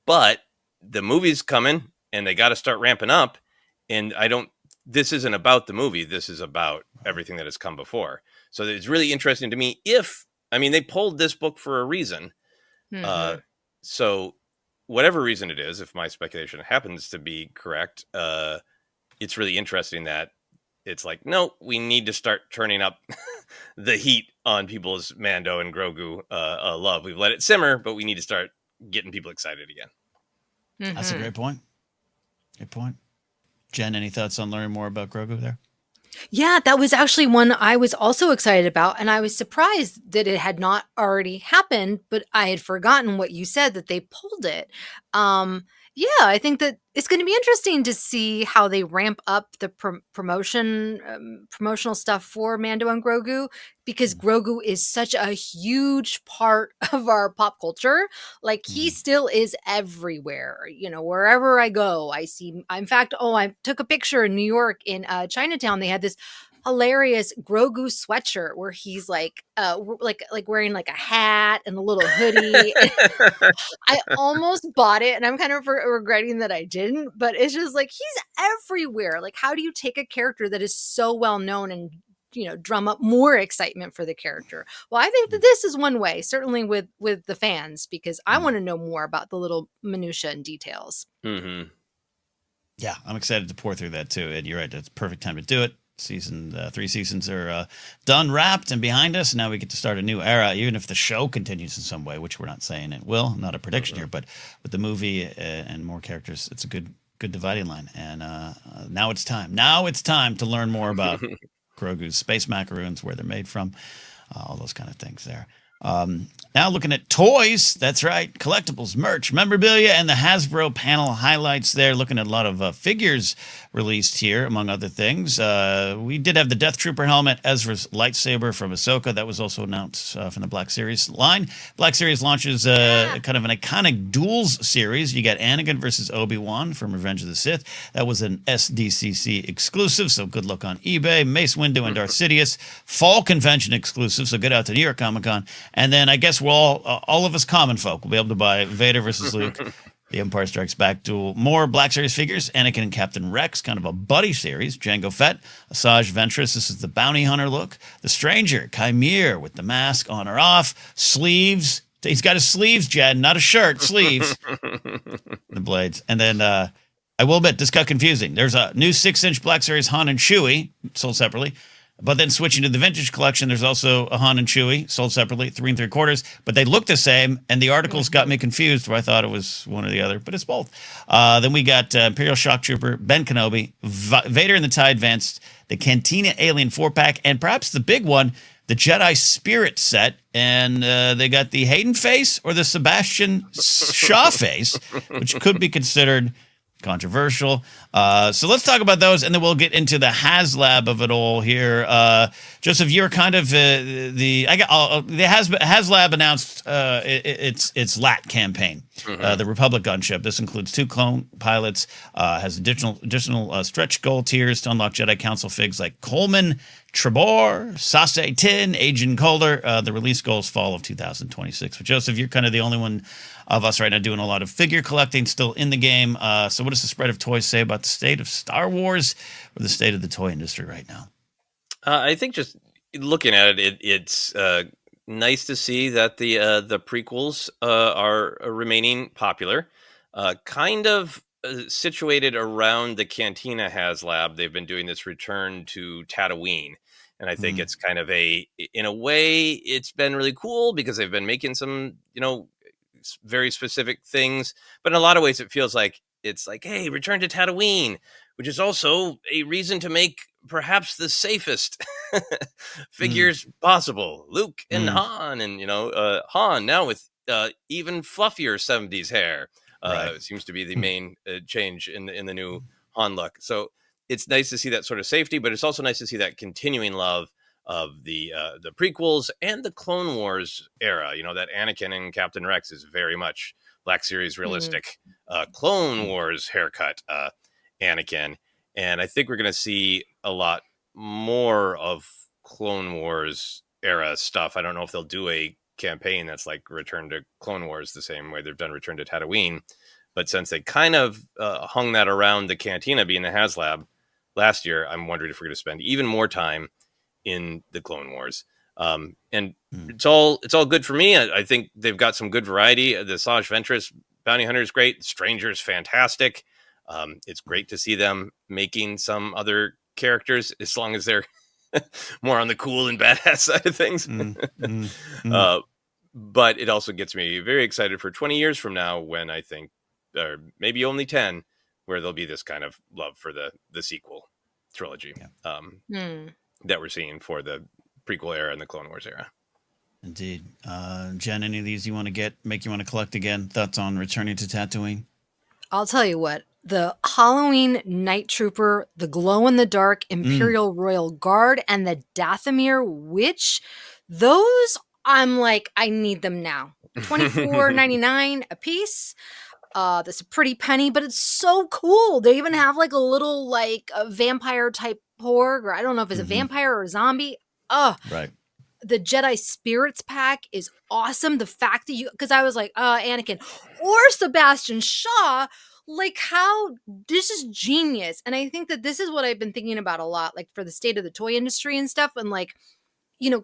But the movie's coming and they got to start ramping up. And this isn't about the movie. This is about everything that has come before. So it's really interesting to me they pulled this book for a reason. So whatever reason it is, if my speculation happens to be correct, it's really interesting that it's like, no, we need to start turning up the heat on people's Mando and Grogu love. We've let it simmer, but we need to start getting people excited again. That's a great point. Good point. Jen, any thoughts on learning more about Grogu there? Yeah, that was actually one I was also excited about, and I was surprised that it had not already happened, but I had forgotten what you said, that they pulled it. Yeah, I think that it's going to be interesting to see how they ramp up the promotional stuff for Mando and Grogu, because Grogu is such a huge part of our pop culture. Like, he still is everywhere. Wherever I go, I see. In fact, I took a picture in New York in Chinatown. They had this hilarious Grogu sweatshirt where he's like wearing like a hat and a little hoodie. I almost bought it, and I'm kind of regretting that I didn't, but it's just like, he's everywhere. Like, how do you take a character that is so well known and drum up more excitement for the character? Well, I think that this is one way, certainly with the fans, because I want to know more about the little minutia and details. Yeah, I'm excited to pour through that too. And you're right, it's the perfect time to do it. 3 seasons are done, wrapped, and behind us. Now we get to start a new era, even if the show continues in some way, which we're not saying it will. Not a prediction here, but with the movie and more characters, it's a good dividing line. And now it's time. Now it's time to learn more about Grogu's space macaroons, where they're made from, all those kind of things there. Now looking at toys, that's right, collectibles, merch, memorabilia, and the Hasbro panel highlights there. Looking at a lot of figures released here, among other things. We did have the Death Trooper helmet, Ezra's lightsaber from Ahsoka. That was also announced from the Black Series line. Black Series launches kind of an iconic duels series. You got Anakin versus Obi-Wan from Revenge of the Sith. That was an SDCC exclusive, so good luck on eBay. Mace Windu and Darth Sidious, fall convention exclusive, so get out to New York Comic Con. And then I guess we're all of us common folk will be able to buy Vader versus Luke, The Empire Strikes Back duel. More Black Series figures, Anakin and Captain Rex, kind of a buddy series. Jango Fett, Asajj Ventress, this is the bounty hunter look. The Stranger, Chimere with the mask on or off, sleeves. He's got his sleeves, Jed, not a shirt, sleeves. The blades. And then I will admit, this got confusing. There's a new 6-inch Black Series Han and Chewie, sold separately. But then switching to the vintage collection, there's also a Han and Chewie, sold separately, 3 3/4. But they look the same, and the articles got me confused where I thought it was one or the other, but it's both. Then we got Imperial Shock Trooper, Ben Kenobi, Vader and the TIE Advanced, the Cantina Alien 4-pack, and perhaps the big one, the Jedi Spirit set. And they got the Hayden face or the Sebastian Shaw face, which could be considered controversial. So let's talk about those, and then we'll get into the HasLab of it all here. Joseph, you're kind of the HasLab announced its LAT campaign, the Republic gunship. This includes 2 clone pilots, has additional stretch goal tiers to unlock Jedi Council figs like Coleman, Trebor, Sase Tin, Agent Calder. The release goal is fall of 2026. But Joseph, you're kind of the only one of us right now doing a lot of figure collecting, still in the game. So what does the spread of toys say about the state of Star Wars or the state of the toy industry right now? I think just looking at it, it's nice to see that the prequels are remaining popular. Kind of situated around the Cantina HasLab, they've been doing this return to Tatooine. And I think it's kind of in a way, it's been really cool because they've been making some, very specific things. But in a lot of ways, it feels like it's like, hey, return to Tatooine, which is also a reason to make perhaps the safest figures possible. Luke and Han, and Han now with even fluffier 70s hair. Seems to be the main change in the new Han look. So it's nice to see that sort of safety, but it's also nice to see that continuing love of the prequels and the Clone Wars era. That Anakin and Captain Rex is very much Black Series realistic Clone Wars haircut. Anakin, and I think we're going to see a lot more of Clone Wars era stuff. I don't know if they'll do a campaign that's like Return to Clone Wars the same way they've done Return to Tatooine, but since they kind of hung that around the cantina being the HasLab last year, I'm wondering if we're going to spend even more time in the Clone Wars. And it's all good for me. I think they've got some good variety. The Asajj Ventress Bounty Hunter is great. Stranger is fantastic. It's great to see them making some other characters, as long as they're more on the cool and badass side of things. But it also gets me very excited for 20 years from now, when I think, or maybe only 10, where there'll be this kind of love for the sequel trilogy that we're seeing for the prequel era and the Clone Wars era. Indeed. Jen, any of these you want to make you want to collect again? Thoughts on returning to Tatooine? I'll tell you what. The Halloween Night Trooper, the glow-in-the-dark Imperial Royal Guard, and the Dathomir Witch, those, I'm like, I need them now. $24.99 a piece. That's a pretty penny, but it's so cool. They even have like a little like a vampire type porg, or I don't know if it's a vampire or a zombie. Right. The Jedi Spirits pack is awesome. The fact that because I was like, Anakin or Sebastian Shaw, like, how this is genius. And I think that this is what I've been thinking about a lot, like for the state of the toy industry and stuff. And like,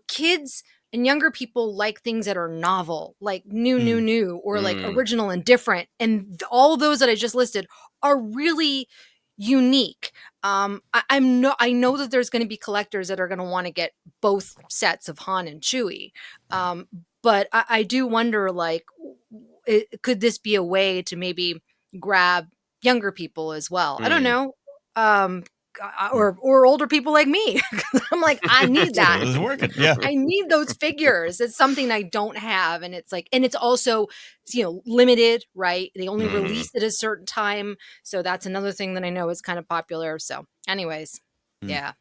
kids and younger people like things that are novel, like new, or like original and different. And all those that I just listed are really unique. I know that there's going to be collectors that are going to want to get both sets of Han and Chewie. But I do wonder, like, could this be a way to maybe grab younger people as well? I don't know. Or older people like me. I'm like, I need that. It's working. Yeah. I need those figures. It's something I don't have. And it's like, and it's also, limited, right? They only release it at a certain time. So that's another thing that I know is kind of popular. So anyways, yeah.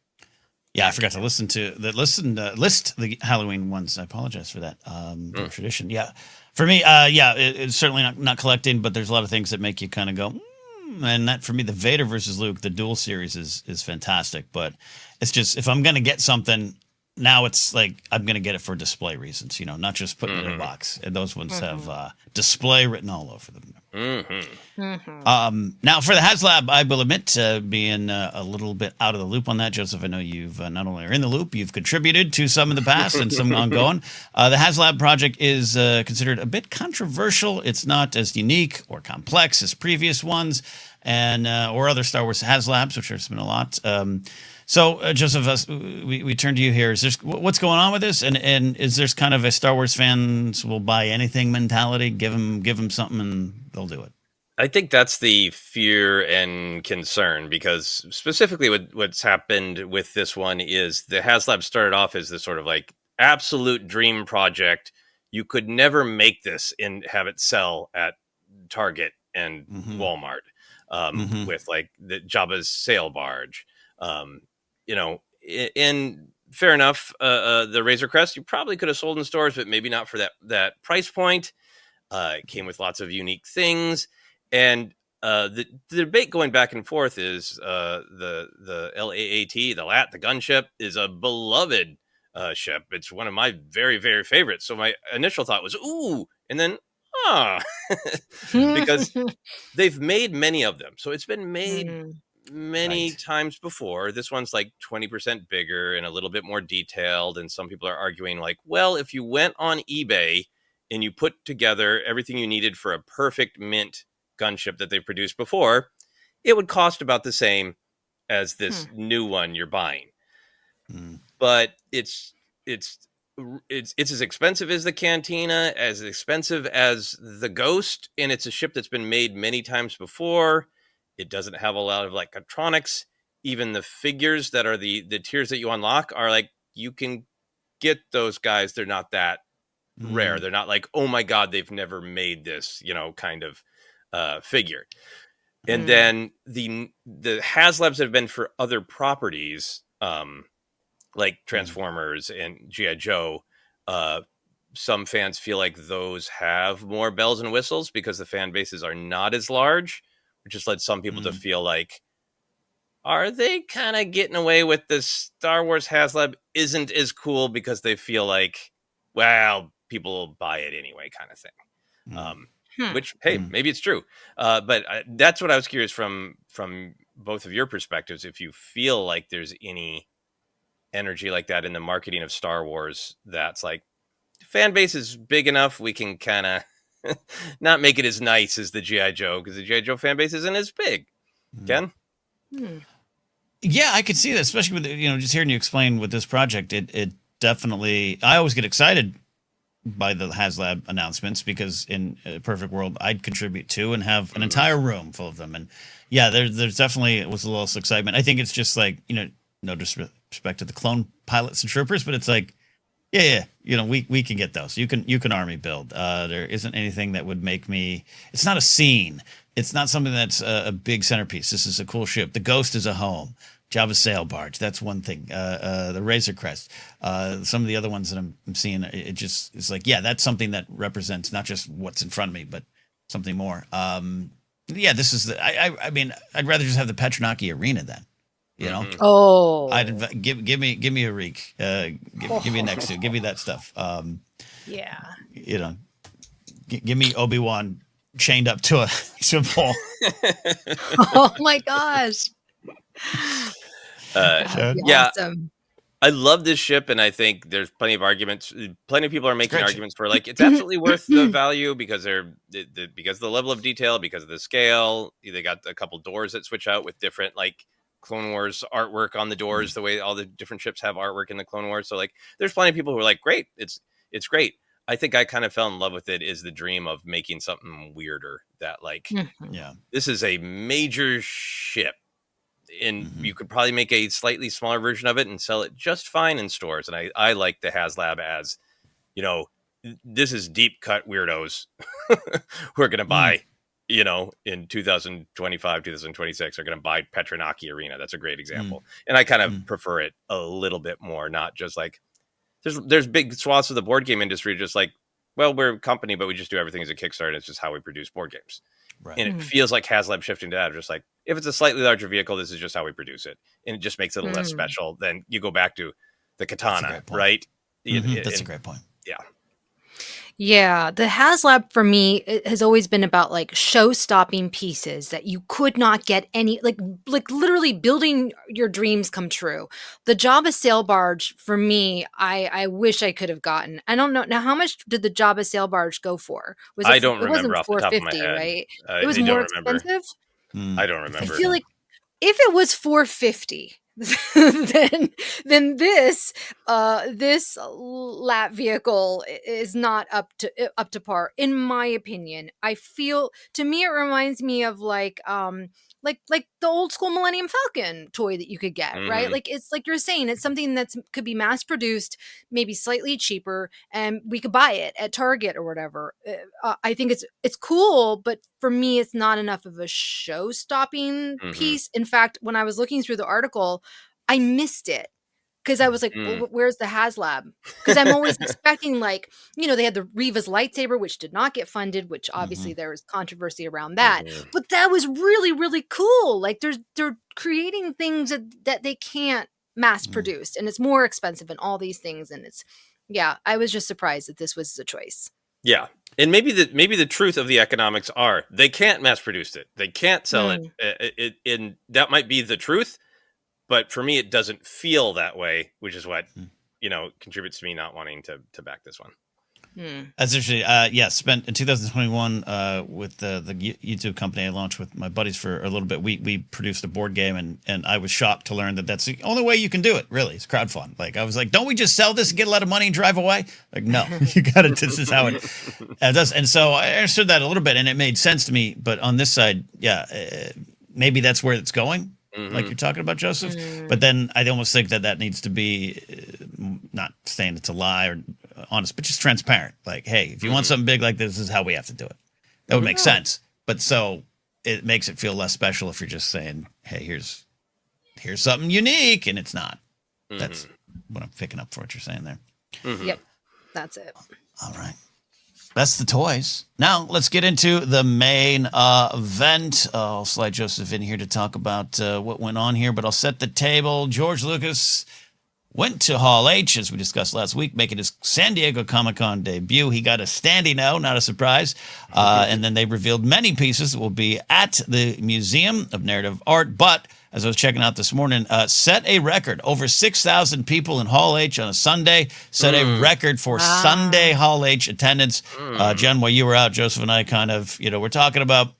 Yeah, I forgot to list the Halloween ones. I apologize for that. Tradition. Yeah. For me, it's certainly not collecting, but there's a lot of things that make you kind of go, and that, for me, the Vader versus Luke, the dual series is fantastic. But it's just, if I'm going to get something, now it's like I'm going to get it for display reasons, not just putting it in a box. And those ones have display written all over them. Now, for the HasLab, I will admit to being a little bit out of the loop on that. Joseph, I know you've not only are in the loop, you've contributed to some in the past and some ongoing. The HasLab project is considered a bit controversial. It's not as unique or complex as previous ones, and or other Star Wars HasLabs, which there's been a lot. So, Joseph, we turn to you here. Is there, what's going on with this? And is there kind of a Star Wars fans will buy anything mentality? Give them something and they'll do it. I think that's the fear and concern, because specifically what's happened with this one is the HasLab started off as this sort of like absolute dream project. You could never make this and have it sell at Target and Walmart with like the Jabba's sail barge. And fair enough, the Razor Crest, you probably could have sold in stores, but maybe not for that price point. It came with lots of unique things. And the debate going back and forth is the LAAT, the LAT, the gunship, is a beloved ship. It's one of my very, very favorites. So my initial thought was, ooh, and then, because they've made many of them. So it's been made many times before. This one's like 20% bigger and a little bit more detailed. And some people are arguing like, well, if you went on eBay and you put together everything you needed for a perfect mint gunship that they've produced before, it would cost about the same as this new one you're buying. But it's as expensive as the Cantina, as expensive as the Ghost, and it's a ship that's been made many times before. It doesn't have a lot of like electronics. Even the figures that are the tiers that you unlock are like, you can get those guys. They're not that rare. They're not like, oh my God, they've never made this, kind of figure. And then the HasLabs that have been for other properties, like Transformers and G.I. Joe, some fans feel like those have more bells and whistles because the fan bases are not as large, which just led some people to feel like are they kind of getting away with the Star Wars HasLab isn't as cool because they feel like, well, people will buy it anyway, kind of thing. Which, hey, maybe it's true. But that's what I was curious from both of your perspectives. If you feel like there's any energy like that in the marketing of Star Wars, that's like fan base is big enough, we can kind of not make it as nice as the G.I. Joe, because the G.I. Joe fan base isn't as big. Ken? Yeah, I could see that, especially with, just hearing you explain with this project. It definitely, I always get excited by the HasLab announcements, because in a perfect world, I'd contribute to and have an entire room full of them. And yeah, there's definitely was a little excitement. I think it's just like, no disrespect to the clone pilots and troopers, but it's like, yeah, we can get those. You can army build. There isn't anything that would make me. It's not a scene. It's not something that's a big centerpiece. This is a cool ship. The Ghost is a home. Java's sail barge. That's one thing. The Razor Crest. Some of the other ones that I'm seeing, it's like, yeah, that's something that represents not just what's in front of me, but something more. Yeah, this is I mean, I'd rather just have the Petronaki Arena then. Oh, I'd give me a reek. Give me a next to. Give me that stuff. Yeah. Give me Obi-Wan chained up to a pole. Oh my gosh. Yeah. Awesome. I love this ship, and I think there's plenty of arguments. Plenty of people are making arguments for like it's absolutely worth the value because because of the level of detail, because of the scale. They got a couple doors that switch out with different like Clone Wars artwork on the doors, the way all the different ships have artwork in the Clone Wars. So like, there's plenty of people who are like, great, it's great. I think I kind of fell in love with it is the dream of making something weirder that like, this is a major ship. And you could probably make a slightly smaller version of it and sell it just fine in stores. And I like the HasLab as, this is deep cut weirdos who are going to buy, in 2025, 2026 are going to buy Petronaki Arena. That's a great example. And I kind of prefer it a little bit more, not just like there's big swaths of the board game industry just like, well, we're a company, but we just do everything as a Kickstarter. It's just how we produce board games. Right. And it feels like HasLab shifting to that. Just like, if it's a slightly larger vehicle, this is just how we produce it. And it just makes it a little less special. Then you go back to the Katana, right? That's a great point. Yeah. Yeah, the HasLab for me it has always been about like show-stopping pieces that you could not get any like literally building your dreams come true. The Jabba sail barge for me, I wish I could have gotten. I don't know now how much did the Jabba sail barge go for? I don't remember off the top of my head. Right? It was more expensive. I don't remember. I feel like if it was $450, then this lap vehicle is not up to par in my opinion. I feel to me it reminds me of like the old school Millennium Falcon toy that you could get, right? Like it's like you're saying, it's something that's could be mass produced, maybe slightly cheaper, and we could buy it at Target or whatever. I think it's cool, but for me, it's not enough of a show-stopping piece. In fact, when I was looking through the article, I missed it. Because I was like, well, where's the HasLab? Because I'm always expecting like, they had the Reva's lightsaber, which did not get funded, which obviously there was controversy around that. But that was really, really cool. Like they're creating things that they can't mass produce, and it's more expensive and all these things. And I was just surprised that this was the choice. Yeah. And maybe the truth of the economics are they can't mass produce it. They can't sell it. And that might be the truth. But for me, it doesn't feel that way, which is what, contributes to me not wanting to back this one. That's actually, spent in 2021 with the YouTube company I launched with my buddies for a little bit. We produced a board game, and I was shocked to learn that that's the only way you can do it, really. It's crowdfund. Like, I was like, don't we just sell this and get a lot of money and drive away? Like, no, you got to, this is how it does. And so I understood that a little bit, and it made sense to me. But on this side, maybe that's where it's going. Like you're talking about, Joseph. But then I almost think that needs to be not saying it's a lie or honest, but just transparent. Like, hey, if you want something big like this is how we have to do it. That would make sense. But so it makes it feel less special if you're just saying, hey, here's something unique, and it's not. That's what I'm picking up for what you're saying there. Yep, that's it. All right. That's the toys. Now let's get into the main event. I'll slide Joseph in here to talk about what went on here, but I'll set the table. George Lucas went to Hall H, as we discussed last week, making his San Diego Comic-Con debut. He got a standing O, not a surprise. And then they revealed many pieces that will be at the Museum of Narrative Art. But as I was checking out this morning, set a record. Over 6,000 people in Hall H on a Sunday. Set a record for Sunday Hall H attendance. Jen, while you were out, Joseph and I kind of, we're talking about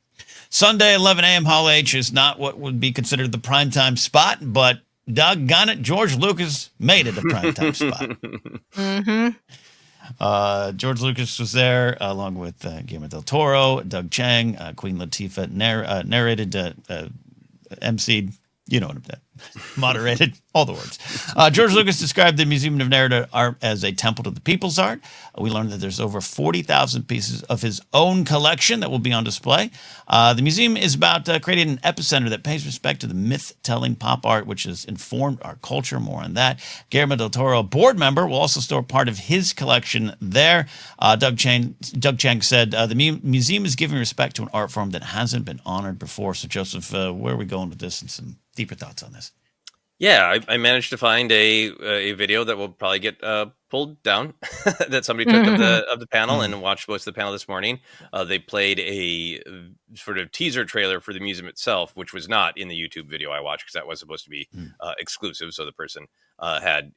Sunday, 11 a.m. Hall H is not what would be considered the primetime spot, but doggone it, George Lucas made it a primetime spot. George Lucas was there along with Guillermo del Toro, Doug Chiang, Queen Latifah narrated, emceed, you know what I'm saying, moderated, all the words. George Lucas described the Museum of Narrative Art as a temple to the people's art. We learned that there's over 40,000 pieces of his own collection that will be on display. The museum is about creating an epicenter that pays respect to the myth-telling pop art, which has informed our culture. More on that. Guillermo del Toro, board member, will also store part of his collection there. Doug Chiang said, the museum is giving respect to an art form that hasn't been honored before. So, Joseph, where are we going with this and some deeper thoughts on this? Yeah, I managed to find a video that will probably get pulled down that somebody took of the panel and watched most of the panel this morning. They played a sort of teaser trailer for the museum itself, which was not in the YouTube video I watched because that was supposed to be exclusive. So the person had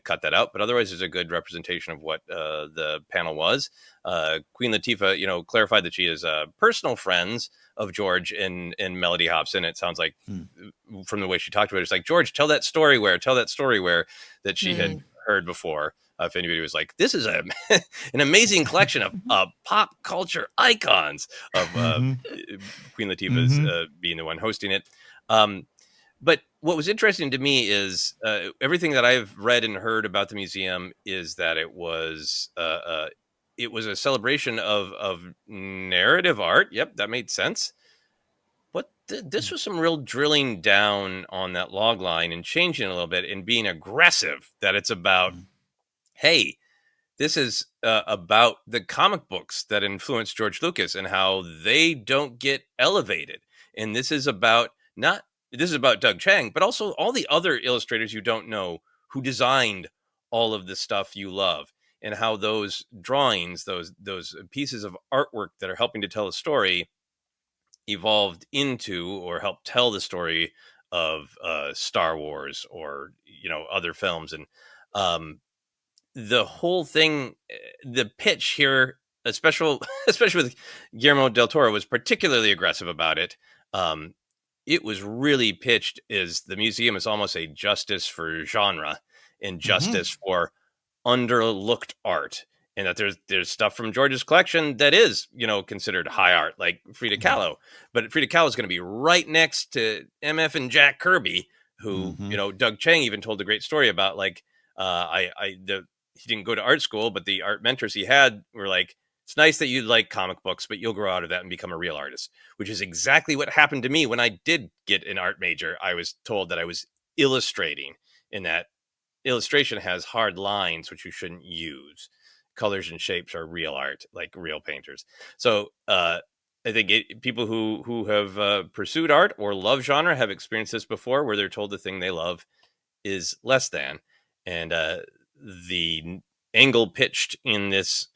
cut that out. But otherwise, there's a good representation of what the panel was. Queen Latifah, clarified that she is personal friends of George and Melody Hobson. It sounds like from the way she talked about it, it's like, George, tell that story where that she had heard before. If anybody was like, this is an amazing collection of pop culture icons of Queen Latifah's being the one hosting it. But what was interesting to me is everything that I've read and heard about the museum is that it was a celebration of narrative art. Yep, that made sense. But this was some real drilling down on that log line and changing a little bit and being aggressive, that it's about, hey, this is about the comic books that influenced George Lucas and how they don't get elevated. And this is about Doug Chiang, but also all the other illustrators you don't know who designed all of the stuff you love, and how those drawings, those pieces of artwork that are helping to tell a story, evolved into or helped tell the story of Star Wars or other films. And the whole thing, the pitch here, especially with Guillermo del Toro, was particularly aggressive about it. It was really pitched as the museum is almost a justice for genre and justice for underlooked art, and that there's stuff from George's collection that is considered high art, like Frida Kahlo, but Frida Kahlo is going to be right next to MF and Jack Kirby, who Doug Chiang even told a great story about, like he didn't go to art school, but the art mentors he had were like, it's nice that you like comic books, but you'll grow out of that and become a real artist, which is exactly what happened to me when I did get an art major. I was told that I was illustrating, and that illustration has hard lines, which you shouldn't use. Colors and shapes are real art, like real painters. So I think people who have pursued art or love genre have experienced this before, where they're told the thing they love is less than. And the angle pitched in this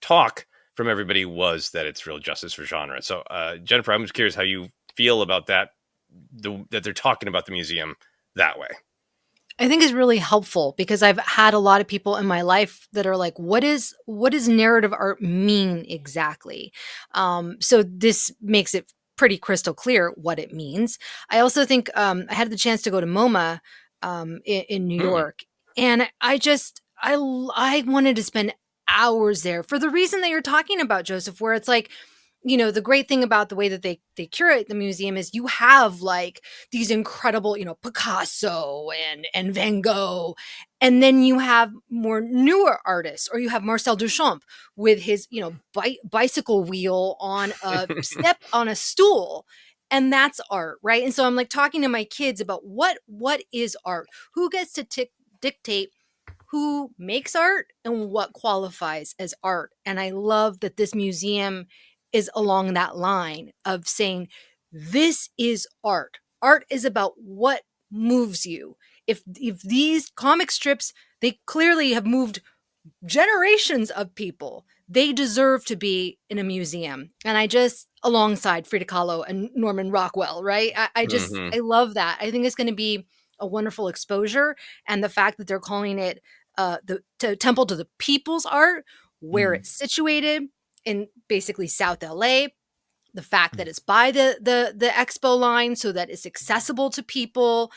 talk from everybody was that it's real justice for genre. So Jennifer, I'm just curious how you feel about that, that they're talking about the museum that way. I think is really helpful, because I've had a lot of people in my life that are like, what does narrative art mean exactly? So this makes it pretty crystal clear what it means. I also think I had the chance to go to MoMA in New York, and I wanted to spend hours there for the reason that you're talking about, Joseph, where it's like, the great thing about the way that they curate the museum is you have like these incredible, Picasso and Van Gogh. And then you have more newer artists, or you have Marcel Duchamp with his, bicycle wheel on a step on a stool. And that's art, right? And so I'm like talking to my kids about what is art? Who gets to dictate who makes art and what qualifies as art. And I love that this museum is along that line of saying, this is art. Art is about what moves you. If these comic strips, they clearly have moved generations of people. They deserve to be in a museum. And I just, alongside Frida Kahlo and Norman Rockwell, right? I love that. I think it's going to be a wonderful exposure. And the fact that they're calling it the Temple to the People's Art, where it's situated in basically South LA, the fact that it's by the expo line so that it's accessible to people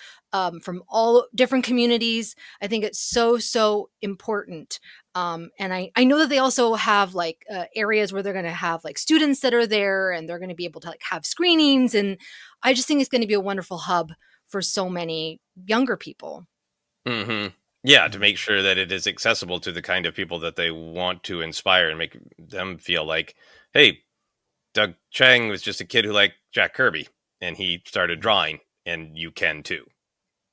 from all different communities. I think it's so important. And I know that they also have like areas where they're going to have like students that are there, and they're going to be able to like have screenings. And I just think it's going to be a wonderful hub for so many younger people. Yeah, to make sure that it is accessible to the kind of people that they want to inspire and make them feel like, hey, Doug Chang was just a kid who liked Jack Kirby, and he started drawing, and you can too.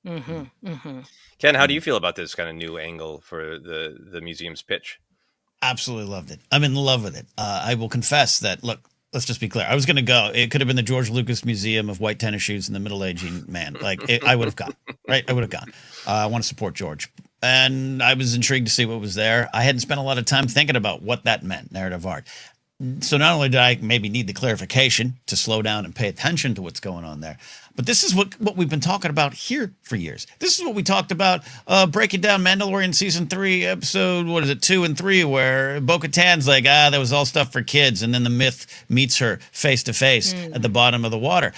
Ken, how do you feel about this kind of new angle for the museum's pitch? Absolutely loved it. I'm in love with it. I will confess that, look, let's just be clear. I was going to go. It could have been the George Lucas Museum of white tennis shoes and the middle-aging man. I would have gone, right? I would have gone. I want to support George. And I was intrigued to see what was there. I hadn't spent a lot of time thinking about what that meant, narrative art. So not only did I maybe need the clarification to slow down and pay attention to what's going on there, but this is what we've been talking about here for years. This is what we talked about breaking down Mandalorian season 3, episode, 2 and 3, where Bo-Katan's like, that was all stuff for kids. And then the myth meets her face to face at the bottom of the water.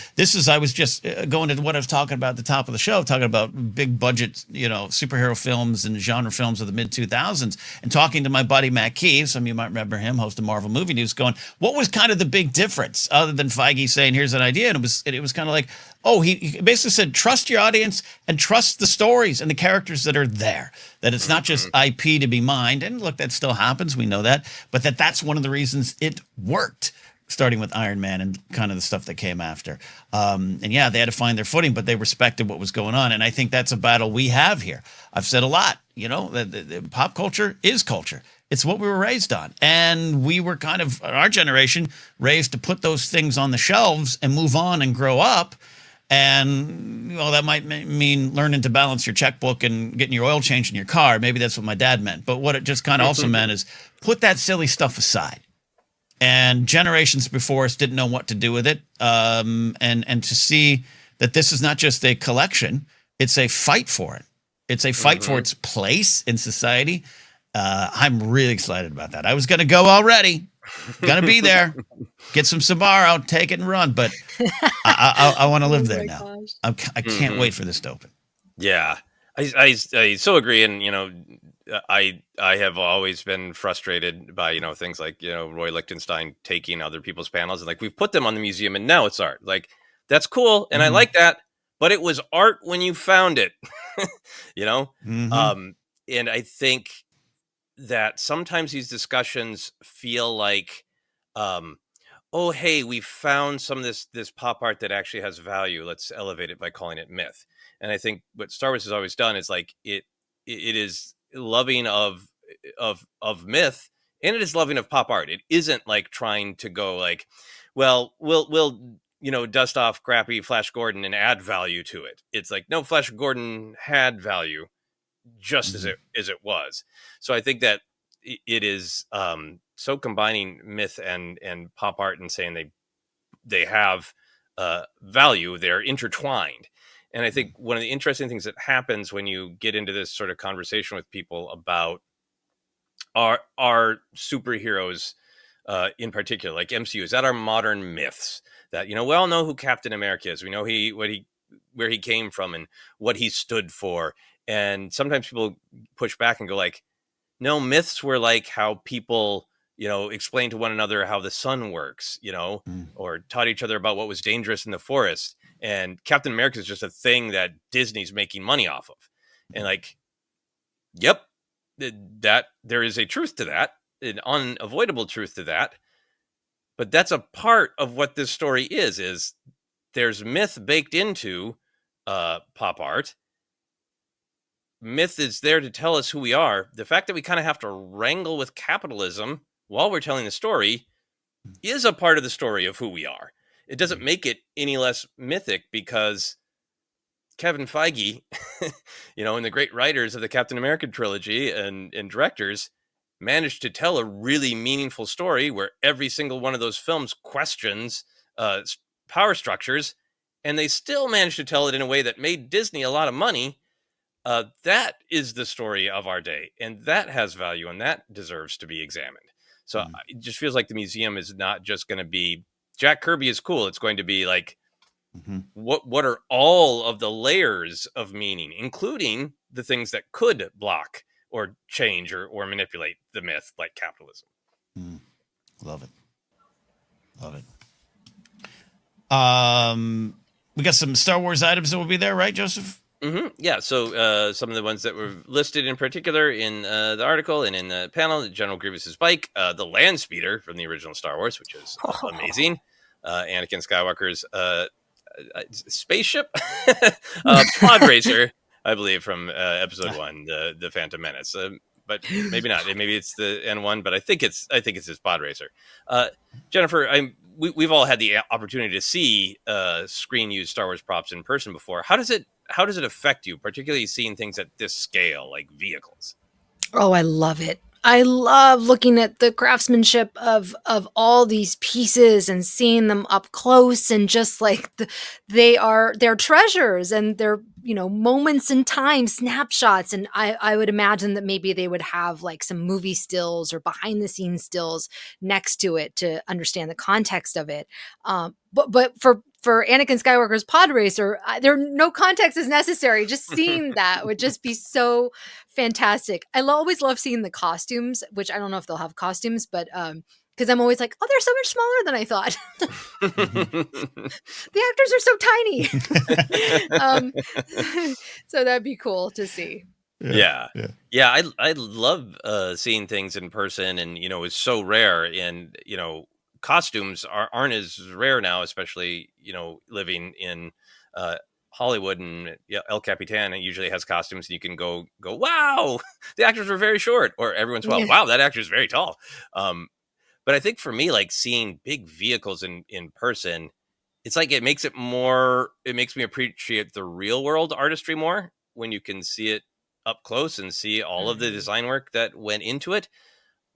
I was just going to what I was talking about at the top of the show, talking about big budget, superhero films and genre films of the mid 2000s, and talking to my buddy Matt Key, some of you might remember him, host of Marvel Movie News, going, what was kind of the big difference other than Feige saying, here's an idea? And it was kind of like, he basically said, trust your audience and trust the stories and the characters that are there. That it's not just IP to be mined. And look, that still happens. We know that. But that's one of the reasons it worked, starting with Iron Man and kind of the stuff that came after. They had to find their footing, but they respected what was going on. And I think that's a battle we have here. I've said a lot, the pop culture is culture. It's what we were raised on. And we were kind of, our generation, raised to put those things on the shelves and move on and grow up. And that might mean learning to balance your checkbook and getting your oil changed in your car. Maybe that's what my dad meant. But what it just kind of also meant is put that silly stuff aside. And generations before us didn't know what to do with it. And to see that this is not just a collection, it's a fight for it. It's a fight for its place in society. I'm really excited about that. I was going to go already. Going to be there. Get some Sbarro, take it and run. But I want to live there now. I can't wait for this to open. Yeah, I so agree. And, I have always been frustrated by, Things like, Roy Lichtenstein taking other people's panels and we've put them on the museum and now it's art. That's cool. And I like that. But it was art when you found it, and I think that sometimes these discussions feel like, hey, we found some of this pop art that actually has value. Let's elevate it by calling it myth. And I think what Star Wars has always done is it is loving of myth, and it is loving of pop art. It isn't trying to go well, we'll dust off crappy Flash Gordon and add value to it. It's no, Flash Gordon had value just as it was. So I think that it is so combining myth and pop art and saying they have value. They're intertwined. And I think one of the interesting things that happens when you get into this sort of conversation with people about our superheroes in particular, like MCU, is that our modern myths that, we all know who Captain America is. We know where he came from and what he stood for. And sometimes people push back and go no, myths were how people, explained to one another how the sun works, or taught each other about what was dangerous in the forest. And Captain America is just a thing that Disney's making money off of. And yep, that there is a truth to that, an unavoidable truth to that. But that's a part of what this story is there's myth baked into pop art. myth is there to tell us who we are. The fact that we kind of have to wrangle with capitalism while we're telling the story is a part of the story of who we are. It doesn't make it any less mythic because Kevin Feige, and the great writers of the Captain America trilogy and directors managed to tell a really meaningful story where every single one of those films questions power structures, and they still managed to tell it in a way that made Disney a lot of money. That is the story of our day, and that has value, and that deserves to be examined. So it just feels like the museum is not just going to be Jack Kirby is cool. It's going to be like, what are all of the layers of meaning, including the things that could block or change or manipulate the myth, like capitalism. Love it. We got some Star Wars items that will be there, right, Joseph? Yeah, so some of the ones that were listed in particular in the article and in the panel: General Grievous's bike, the land speeder from the original Star Wars, which is amazing, Anakin Skywalker's spaceship, pod racer, I believe, from episode 1, the Phantom Menace, but maybe not. Maybe it's the N1, but I think it's his pod racer. Jennifer, we've all had the opportunity to see screen used Star Wars props in person before. How does it affect you, particularly seeing things at this scale, like vehicles? Oh, I love it. I love looking at the craftsmanship of all these pieces and seeing them up close, and just like they're treasures, and they're, moments in time, snapshots. And I would imagine that maybe they would have like some movie stills or behind the scenes stills next to it to understand the context of it. But for Anakin Skywalker's pod racer, no context is necessary. Just seeing that would just be so fantastic. I always love seeing the costumes, which I don't know if they'll have costumes, but because I'm always like, oh, they're so much smaller than I thought. The actors are so tiny. So that'd be cool to see. Yeah. I love seeing things in person, and it's so rare, and costumes aren't as rare now, especially living in Hollywood, and El Capitan usually has costumes, and you can go, wow, the actors were very short, or every once in a while, wow, that actor is very tall. But I think for me, like seeing big vehicles in person, it's like it makes me appreciate the real world artistry more when you can see it up close and see all of the design work that went into it.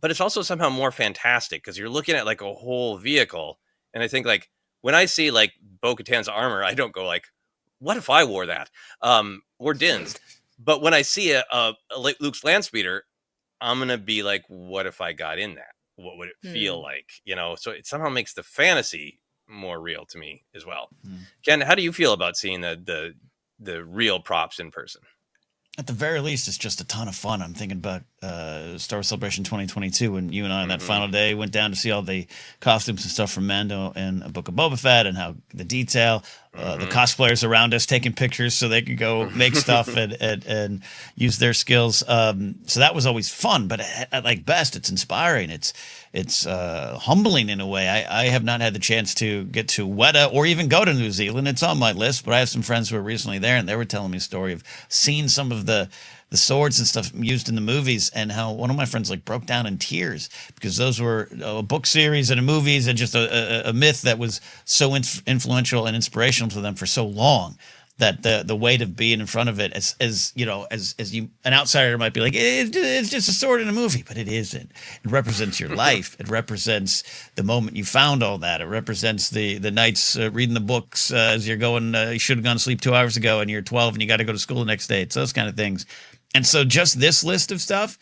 But it's also somehow more fantastic because you're looking at like a whole vehicle. And I think like when I see like Bo-Katan's armor, I don't go like, what if I wore that? Or Din's. But when I see a Luke's land speeder, I'm going to be like, what if I got in that? What would it feel like? So it somehow makes the fantasy more real to me as well. Ken, how do you feel about seeing the real props in person? At the very least, it's just a ton of fun. I'm thinking about Star Wars Celebration 2022 when you and I on that final day went down to see all the costumes and stuff from Mando and A Book of Boba Fett, and how the detail, the cosplayers around us taking pictures so they could go make stuff and use their skills. So that was always fun, but at like best, it's inspiring. It's humbling in a way. I have not had the chance to get to Weta or even go to New Zealand. It's on my list, but I have some friends who were recently there, and they were telling me a story of seeing some of the swords and stuff used in the movies, and how one of my friends like broke down in tears because those were a book series and a movies and just a myth that was so influential and inspirational to them for so long, that the weight of being in front of it, as you, an outsider might be like, it's just a sword in a movie, but it isn't. It represents your life. It represents the moment you found all that. It represents the nights reading the books as you're going, you should have gone to sleep 2 hours ago and you're 12 and you got to go to school the next day. It's those kind of things. And so just this list of stuff,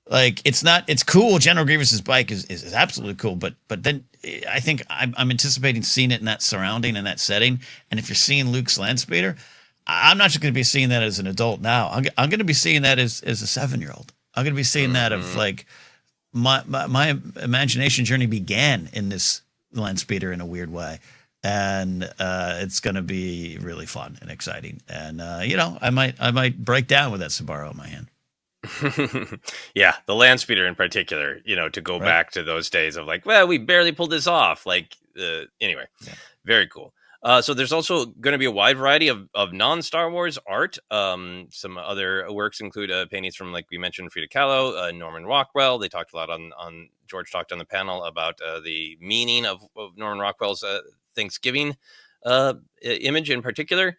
like it's cool. General Grievous's bike is absolutely cool, but then I think I'm anticipating seeing it in that surrounding and that setting. And if you're seeing Luke's land speeder, I'm not just going to be seeing that as an adult now. I'm going to be seeing that as a 7-year-old. I'm going to be seeing that of like my imagination journey began in this land speeder in a weird way. And it's going to be really fun and exciting. And I might break down with that Subaru in my hand. Yeah, the land speeder in particular, to go back to those days of like, well, we barely pulled this off. Like, anyway, very cool. So there's also going to be a wide variety of non-Star Wars art. Some other works include paintings from, like we mentioned, Frida Kahlo, Norman Rockwell. They talked a lot on George talked on the panel about the meaning of Norman Rockwell's Thanksgiving image in particular.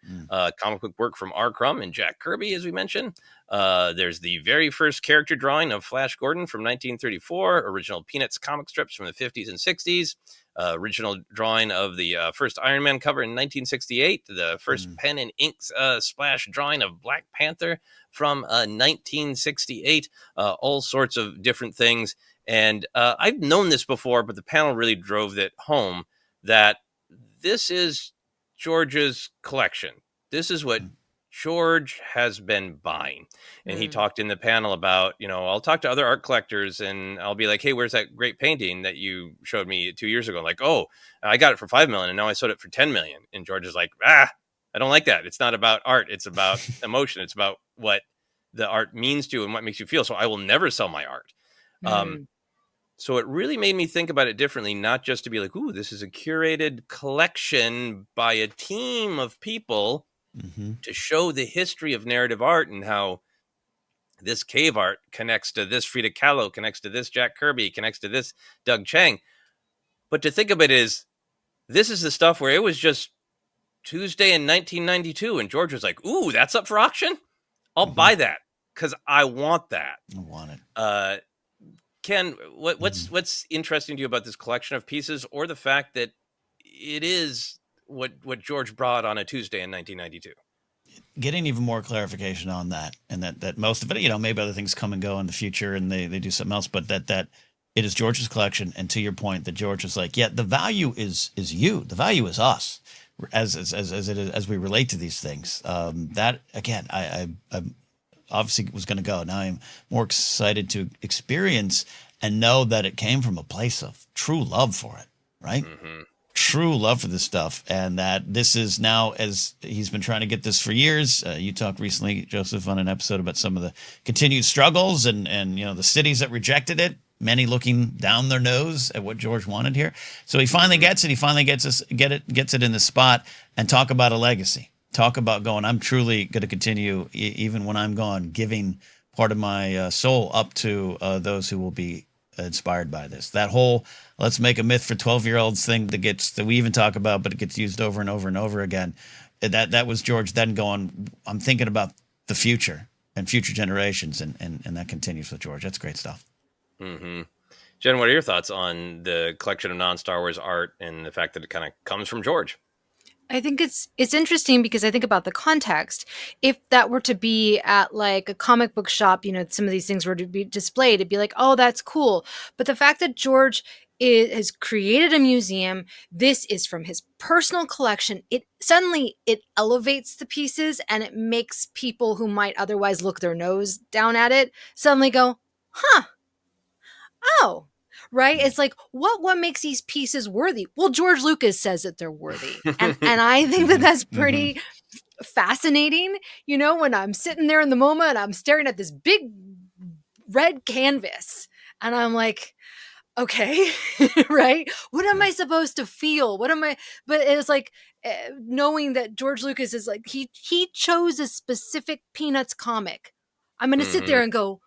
Comic book work from R. Crumb and Jack Kirby, as we mentioned. There's the very first character drawing of Flash Gordon from 1934, original Peanuts comic strips from the 50s and 60s. Original drawing of the first Iron Man cover in 1968, the first pen and ink splash drawing of Black Panther from 1968, all sorts of different things. And I've known this before, but the panel really drove it home that this is George's collection. This is what George has been buying. And he talked in the panel about, I'll talk to other art collectors and I'll be like, hey, where's that great painting that you showed me 2 years ago? Like, oh, I got it for $5 million and now I sold it for $10 million. And George is like, I don't like that. It's not about art. It's about emotion. It's about what the art means to you and what makes you feel. So I will never sell my art. So it really made me think about it differently, not just to be like, ooh, this is a curated collection by a team of people to show the history of narrative art and how this cave art connects to this Frida Kahlo, connects to this Jack Kirby, connects to this Doug Chiang. But to think of it as, this is the stuff where it was just Tuesday in 1992 and George was like, ooh, that's up for auction? I'll buy that because I want that. I want it. Ken, what's interesting to you about this collection of pieces, or the fact that it is what George brought on a Tuesday in 1992? Getting even more clarification on that, and that most of it, maybe other things come and go in the future and they do something else, but that it is George's collection. And to your point, that George is like, yeah, the value is you. The value is us as we relate to these things. That again, I obviously was going to go. Now I'm more excited to experience and know that it came from a place of true love for it, right? True love for this stuff. And that this is now, as he's been trying to get this for years. You talked recently, Joseph, on an episode about some of the continued struggles and the cities that rejected it, many looking down their nose at what George wanted here. So he finally gets it. He finally gets it in the spot, and talk about a legacy. Talk about going, I'm truly going to continue, even when I'm gone, giving part of my soul up to those who will be inspired by this. That whole let's make a myth for 12-year-olds thing that we even talk about, but it gets used over and over and over again. That was George then going, I'm thinking about the future and future generations, and that continues with George. That's great stuff. Jen, what are your thoughts on the collection of non-Star Wars art and the fact that it kind of comes from George? I think it's interesting because I think about the context. If that were to be at like a comic book shop, some of these things were to be displayed, it'd be like, oh, that's cool. But the fact that George has created a museum, this is from his personal collection, it elevates the pieces, and it makes people who might otherwise look their nose down at it suddenly go, huh, oh. Right? It's like, what makes these pieces worthy? Well, George Lucas says that they're worthy. And I think that that's pretty fascinating. When I'm sitting there in the moment, I'm staring at this big red canvas and I'm like, okay, right? What am I supposed to feel? But it's like knowing that George Lucas is like, he chose a specific Peanuts comic. I'm going to sit there and go,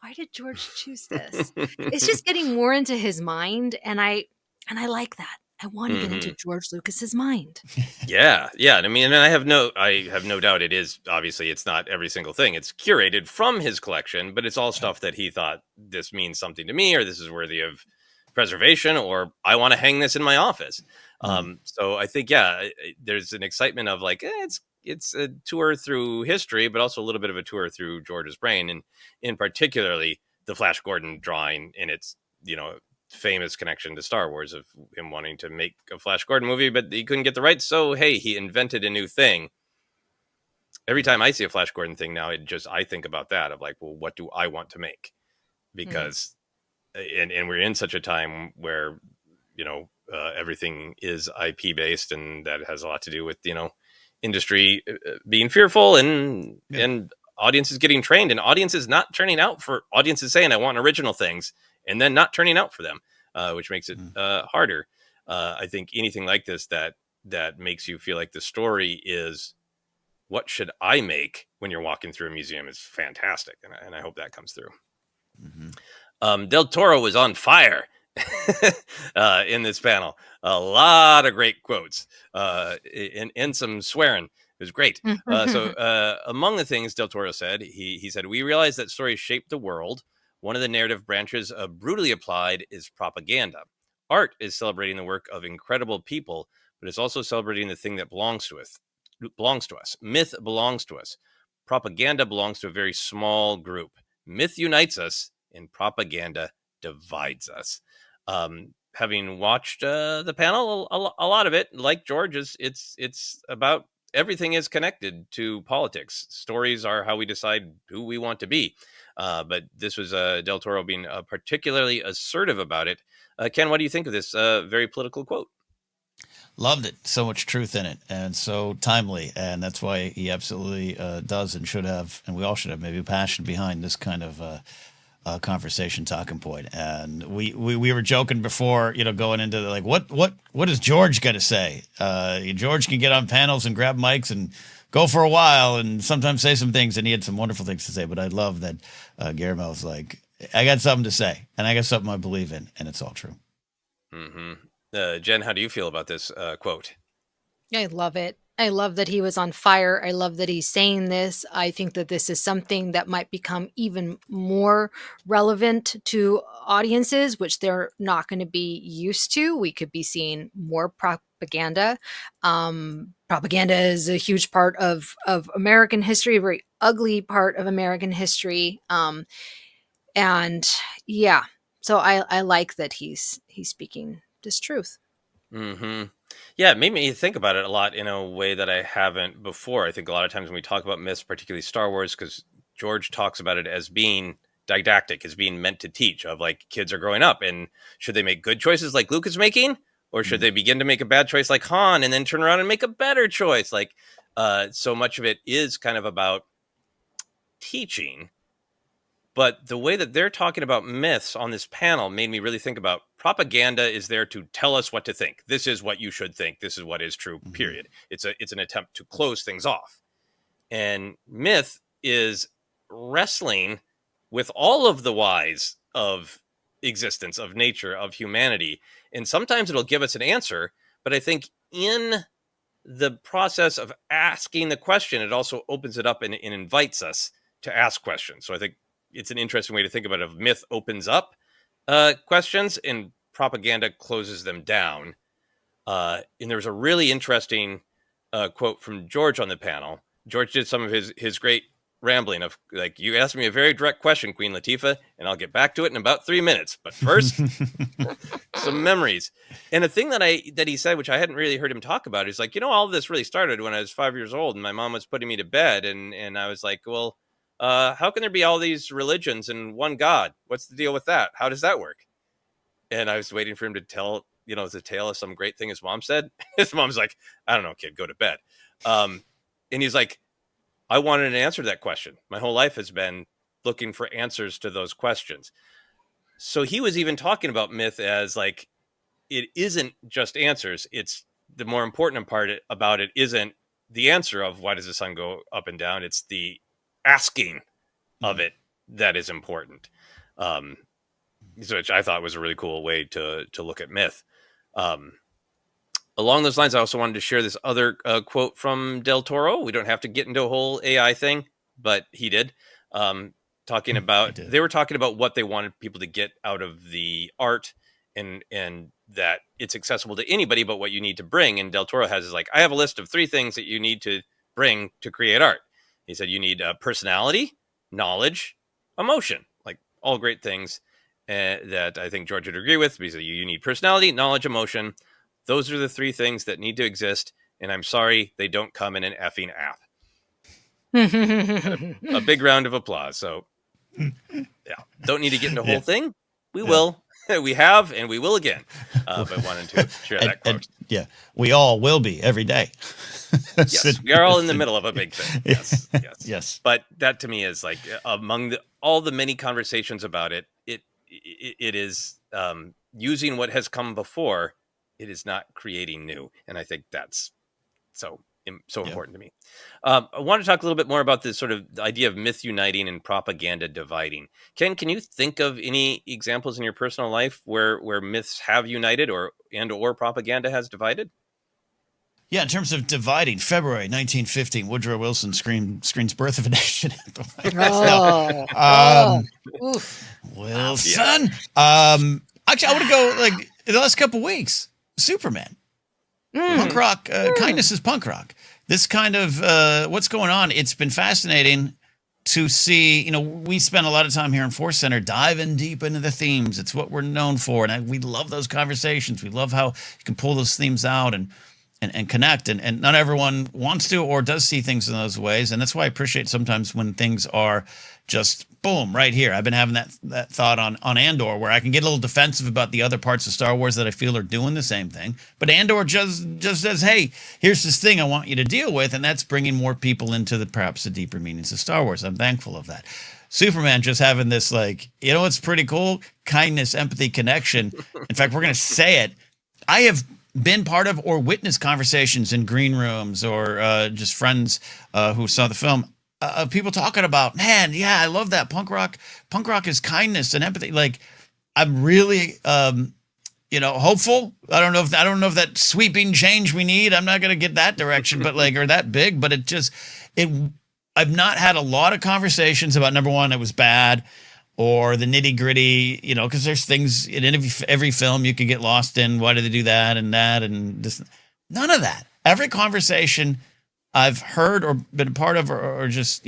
why did George choose this? It's just getting more into his mind, and I like that. I want to get into George Lucas's mind. Yeah. I mean, and I have no doubt it is, obviously it's not every single thing. It's curated from his collection, but it's all stuff that he thought this means something to me, or this is worthy of preservation, or I want to hang this in my office. So I think, there's an excitement of like, it's a tour through history, but also a little bit of a tour through George's brain, and in particularly the Flash Gordon drawing and its, famous connection to Star Wars of him wanting to make a Flash Gordon movie, but he couldn't get the rights. So, hey, he invented a new thing. Every time I see a Flash Gordon thing now, I think about that of like, well, what do I want to make? Because, and we're in such a time where, everything is IP based, and that has a lot to do with, industry being fearful and audiences getting trained, and audiences not turning out for audiences saying, I want original things, and then not turning out for them, which makes it harder. I think anything like this that that makes you feel like the story is what should I make when you're walking through a museum is fantastic. And I hope that comes through. Del Toro was on fire in this panel. A lot of great quotes and some swearing. It was great. So among the things Del Toro said, he said, we realize that stories shape the world. One of the narrative branches brutally applied is propaganda. Art is celebrating the work of incredible people, but it's also celebrating the thing that belongs to us. Myth belongs to us. Propaganda belongs to a very small group. Myth unites us, and propaganda divides us. Having watched the panel, a lot of it, like George, it's about everything is connected to politics. Stories are how we decide who we want to be. But this was Del Toro being particularly assertive about it. Ken, what do you think of this very political quote? Loved it. So much truth in it, and so timely, and that's why he absolutely does and should have, and we all should have maybe a passion behind this kind of conversation talking point. And we were joking before, going into like what is George going to say? George can get on panels and grab mics and go for a while and sometimes say some things, and he had some wonderful things to say. But I love that Guillermo was like, I got something to say, and I got something I believe in, and it's all true. Mm-hmm. Jen, how do you feel about this quote? I love it. I love that he was on fire. I love that he's saying this. I think that this is something that might become even more relevant to audiences, which they're not going to be used to. We could be seeing more propaganda. Propaganda is a huge part of American history, a very ugly part of American history. And yeah, so I like that he's speaking this truth. Mm-hmm. Yeah, it made me think about it a lot in a way that I haven't before. I think a lot of times when we talk about myths, particularly Star Wars, because George talks about it as being didactic, as being meant to teach, of like kids are growing up and should they make good choices like Luke is making, or should they begin to make a bad choice like Han and then turn around and make a better choice? Like, so much of it is kind of about teaching. But the way that they're talking about myths on this panel made me really think about propaganda is there to tell us what to think. This is what you should think. This is what is true, period. It's an attempt to close things off. And myth is wrestling with all of the whys of existence, of nature, of humanity. And sometimes it'll give us an answer. But I think in the process of asking the question, it also opens it up and invites us to ask questions. So I think it's an interesting way to think about it. Myth opens up questions and propaganda closes them down. And there was a really interesting quote from George on the panel. George did some of his great rambling of like, you asked me a very direct question, Queen Latifah, and I'll get back to it in about 3 minutes. But first, some memories. And a thing that he said, which I hadn't really heard him talk about, is like, all of this really started when I was 5 years old and my mom was putting me to bed. And I was like, well, how can there be all these religions and one God? What's the deal with that? How does that work? And I was waiting for him to tell, the tale of some great thing his mom said. His mom's like, I don't know, kid, go to bed. And he's like, I wanted an answer to that question. My whole life has been looking for answers to those questions. So he was even talking about myth as like, it isn't just answers. It's the more important part about it isn't the answer of why does the sun go up and down. It's the asking of it that is important. Which I thought was a really cool way to look at myth. Along those lines, I also wanted to share this other quote from Del Toro. We don't have to get into a whole AI thing, but he did. Talking about, they were talking about what they wanted people to get out of the art and that it's accessible to anybody, but what you need to bring. And Del Toro has is like, I have a list of 3 things that you need to bring to create art. He said, you need personality, knowledge, emotion, like all great things that I think George would agree with. Because you need personality, knowledge, emotion. Those are the 3 things that need to exist. And I'm sorry, they don't come in an effing app. a big round of applause. So, yeah, don't need to get into the whole thing. We will. We have, and we will again. But wanted to share that quote. We all will be every day. Yes, we are all in the middle of a big thing. Yes. Yes. But that to me is like among all the many conversations about it, it is using what has come before It is not creating new, and I think that's so important to me. I want to talk a little bit more about this sort of idea of myth uniting and propaganda dividing. Ken, can you think of any examples in your personal life where myths have united or propaganda has divided? Yeah, in terms of dividing, February 1915, Woodrow Wilson screens Birth of a Nation at the White House. Wilson. Actually, I want to go like in the last couple of weeks. Superman. Punk rock. Kindness is punk rock. This kind of what's going on. It's been fascinating to see. We spend a lot of time here in ForceCenter diving deep into the themes. It's what we're known for, and we love those conversations. We love how you can pull those themes out and connect, and not everyone wants to or does see things in those ways, and that's why I appreciate sometimes when things are just boom right here. I've been having that thought on Andor, where I can get a little defensive about the other parts of Star Wars that I feel are doing the same thing, but Andor just says, hey, here's this thing I want you to deal with, and that's bringing more people into perhaps the deeper meanings of Star Wars. I'm thankful of that. Superman just having this, like, it's pretty cool, kindness, empathy, connection. In fact, we're going to say it. I have been part of or witnessed conversations in green rooms or just friends who saw the film of people talking about, man, yeah, I love that punk rock. Punk rock is kindness and empathy. Like, I'm really, hopeful. I don't know if that sweeping change we need. I'm not going to get that direction, but or that big. But I've not had a lot of conversations about, number one, it was bad, or the nitty gritty, because there's things in every film you could get lost in. Why do they do that and this? None of that. Every conversation I've heard or been a part of or just,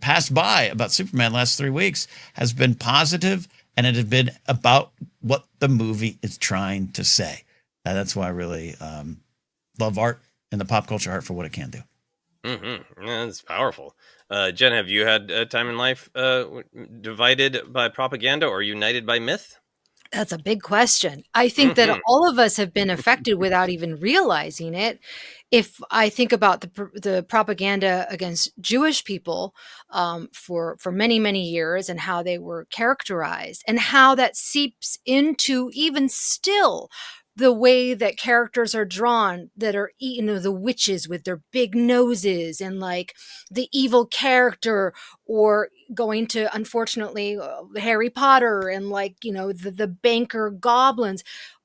passed by about Superman last 3 weeks has been positive, and it has been about what the movie is trying to say. And that's why I really love art and the pop culture art for what it can do. Mm-hmm. Yeah, that's powerful. Jen, have you had a time in life divided by propaganda or united by myth? That's a big question. I think that all of us have been affected without even realizing it. If I think about the propaganda against Jewish people for many, many years, and how they were characterized, and how that seeps into even still the way that characters are drawn, that are, the witches with their big noses, and like the evil character, or going to, unfortunately, Harry Potter, and like, the banker goblins.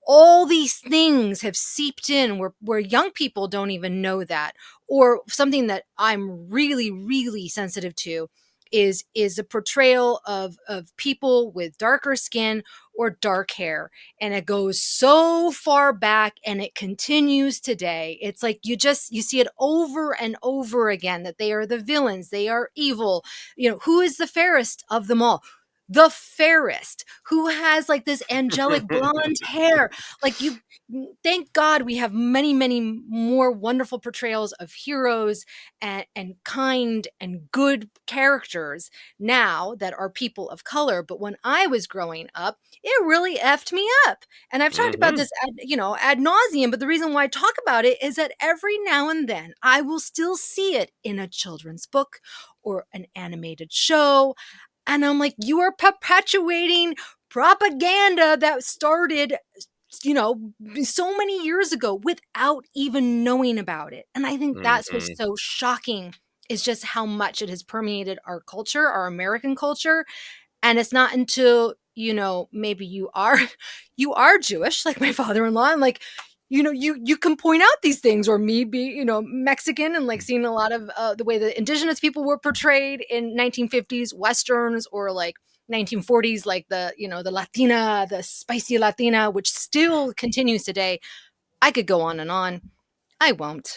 All these things have seeped in where young people don't even know that. Or something that I'm really, really sensitive to is a portrayal of people with darker skin or dark hair. And it goes so far back, and it continues today. It's like you see it over and over again, that they are the villains, they are evil. Who is the fairest of them all? The fairest, who has like this angelic blonde hair. Like, thank God we have many, many more wonderful portrayals of heroes and kind and good characters now that are people of color. But when I was growing up, it really effed me up. And I've talked about this, ad nauseum. But the reason why I talk about it is that every now and then I will still see it in a children's book or an animated show. And I'm like, you are perpetuating propaganda that started, so many years ago without even knowing about it. And I think that's what's so shocking, is just how much it has permeated our culture, our American culture. And it's not until, maybe you are Jewish, like my father-in-law, and like, you can point out these things, or me be, Mexican, and like seeing a lot of the way the indigenous people were portrayed in 1950s Westerns, or like 1940s, like the Latina, the spicy Latina, which still continues today. I could go on and on. I won't.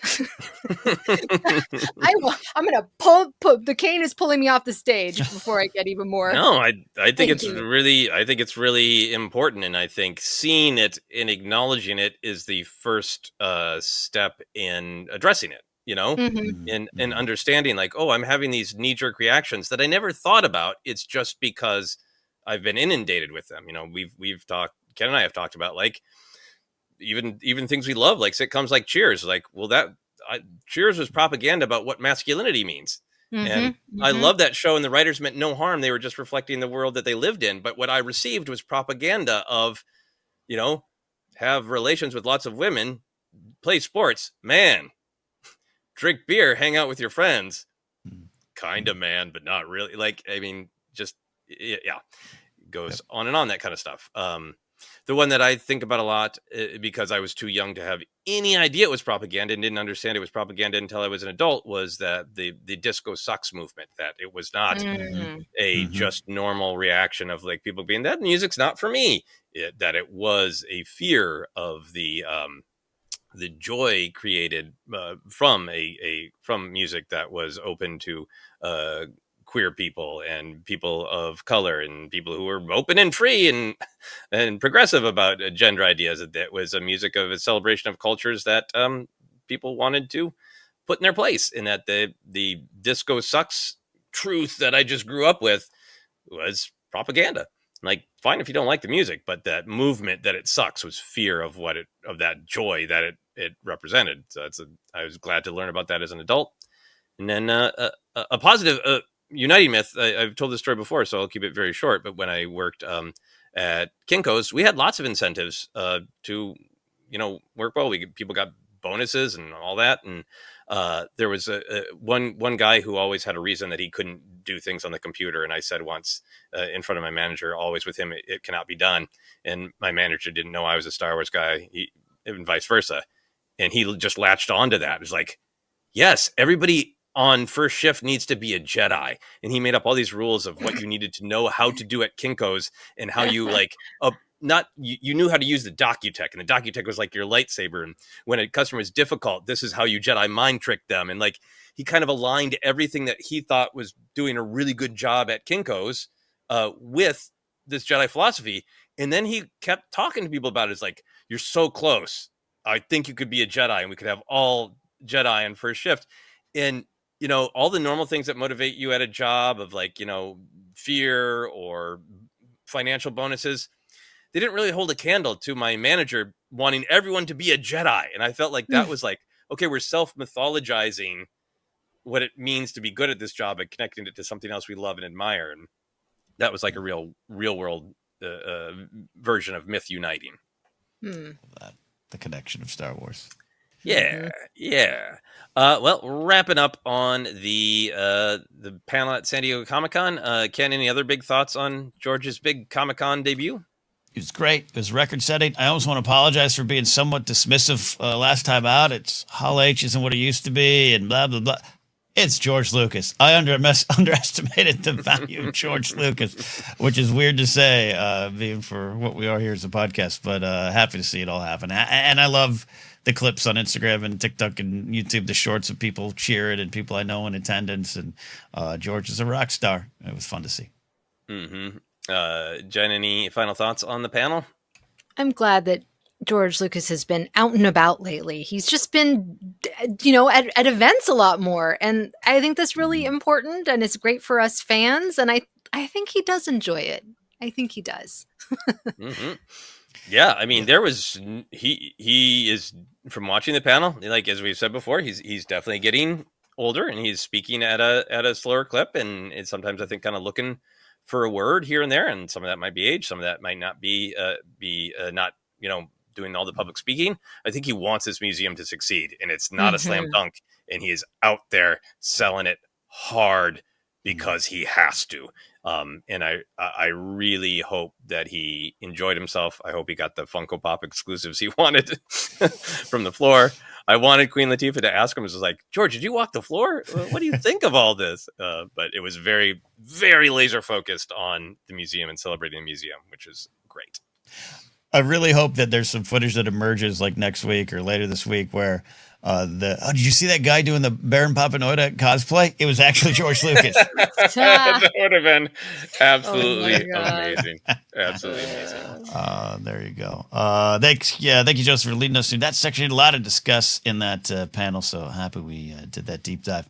I won't. I'm gonna pull. The cane is pulling me off the stage before I get even more. No, I think it's really important, and I think seeing it and acknowledging it is the first step in addressing it. In understanding, like, oh, I'm having these knee-jerk reactions that I never thought about. It's just because I've been inundated with them. We've talked. Ken and I have talked about, like, even things we love, like sitcoms like Cheers. Like, well, Cheers was propaganda about what masculinity means. And I love that show, and the writers meant no harm. They were just reflecting the world that they lived in. But what I received was propaganda of, have relations with lots of women, play sports, man, drink beer, hang out with your friends, kind of man, but not really. Like, I mean, just, yeah, goes on and on, that kind of stuff. The one that I think about a lot, because I was too young to have any idea it was propaganda and didn't understand it was propaganda until I was an adult, was that the disco sucks movement, that it was not a just normal reaction of like people being, that music's not for me, that it was a fear of the joy created from from music that was open to queer people and people of color and people who were open and free and progressive about gender ideas. That was a music of a celebration of cultures that people wanted to put in their place, and that the disco sucks truth that I just grew up with was propaganda. Like, fine if you don't like the music, but that movement that it sucks was fear of of that joy that it represented. So I was glad to learn about that as an adult. And then a positive uniting myth. I've told this story before, so I'll keep it very short. But when I worked at Kinko's, we had lots of incentives to, work well. People got bonuses and all that. And there was one guy who always had a reason that he couldn't do things on the computer. And I said once in front of my manager, always with him, it cannot be done. And my manager didn't know I was a Star Wars guy, and vice versa. And he just latched onto that. It was like, yes, everybody on first shift needs to be a Jedi. And he made up all these rules of what you needed to know how to do at Kinko's, and how you you knew how to use the Docutech, and the Docutech was like your lightsaber. And when a customer is difficult, this is how you Jedi mind trick them. And like, he kind of aligned everything that he thought was doing a really good job at Kinko's with this Jedi philosophy. And then he kept talking to people about it. It's like, you're so close. I think you could be a Jedi, and we could have all Jedi in first shift. And, all the normal things that motivate you at a job of like, fear or financial bonuses, they didn't really hold a candle to my manager wanting everyone to be a Jedi. And I felt like that was like, okay, we're self-mythologizing what it means to be good at this job and connecting it to something else we love and admire. And that was like a real world version of myth uniting. The connection of Star Wars. Yeah. Well, wrapping up on the panel at San Diego Comic-Con. Ken, any other big thoughts on George's big Comic-Con debut? It was great. It was record-setting. I almost want to apologize for being somewhat dismissive last time out. It's Hall H isn't what it used to be, and blah, blah, blah. It's George Lucas. I underestimated the value of George Lucas, which is weird to say, being for what we are here as a podcast, but happy to see it all happen. And I love the clips on Instagram and TikTok and YouTube, the shorts of people cheering and people I know in attendance. And George is a rock star. It was fun to see. Jen, any final thoughts on the panel? I'm glad that George Lucas has been out and about lately. He's just been, at events a lot more. And I think that's really important, and it's great for us fans. And I think he does enjoy it. I think he does. Yeah, I mean, there was he is, from watching the panel, like as we've said before, he's definitely getting older, and he's speaking at a slower clip, and it's sometimes I think kind of looking for a word here and there, and some of that might be age, some of that might not be not doing all the public speaking. I think he wants this museum to succeed, and it's not a slam dunk, and he is out there selling it hard because he has to. And I really hope that he enjoyed himself. I hope he got the Funko Pop exclusives he wanted from the floor. I wanted Queen Latifah to ask him, it was like, George, did you walk the floor? What do you think of all this? But it was very, very laser focused on the museum and celebrating the museum, which is great. I really hope that there's some footage that emerges like next week or later this week where did you see that guy doing the Baron Papanoida cosplay? It was actually George Lucas. That would have been absolutely amazing. Absolutely amazing. There you go. Thank you, Joseph, for leading us through that section. A lot to discuss in that panel, so happy we did that deep dive.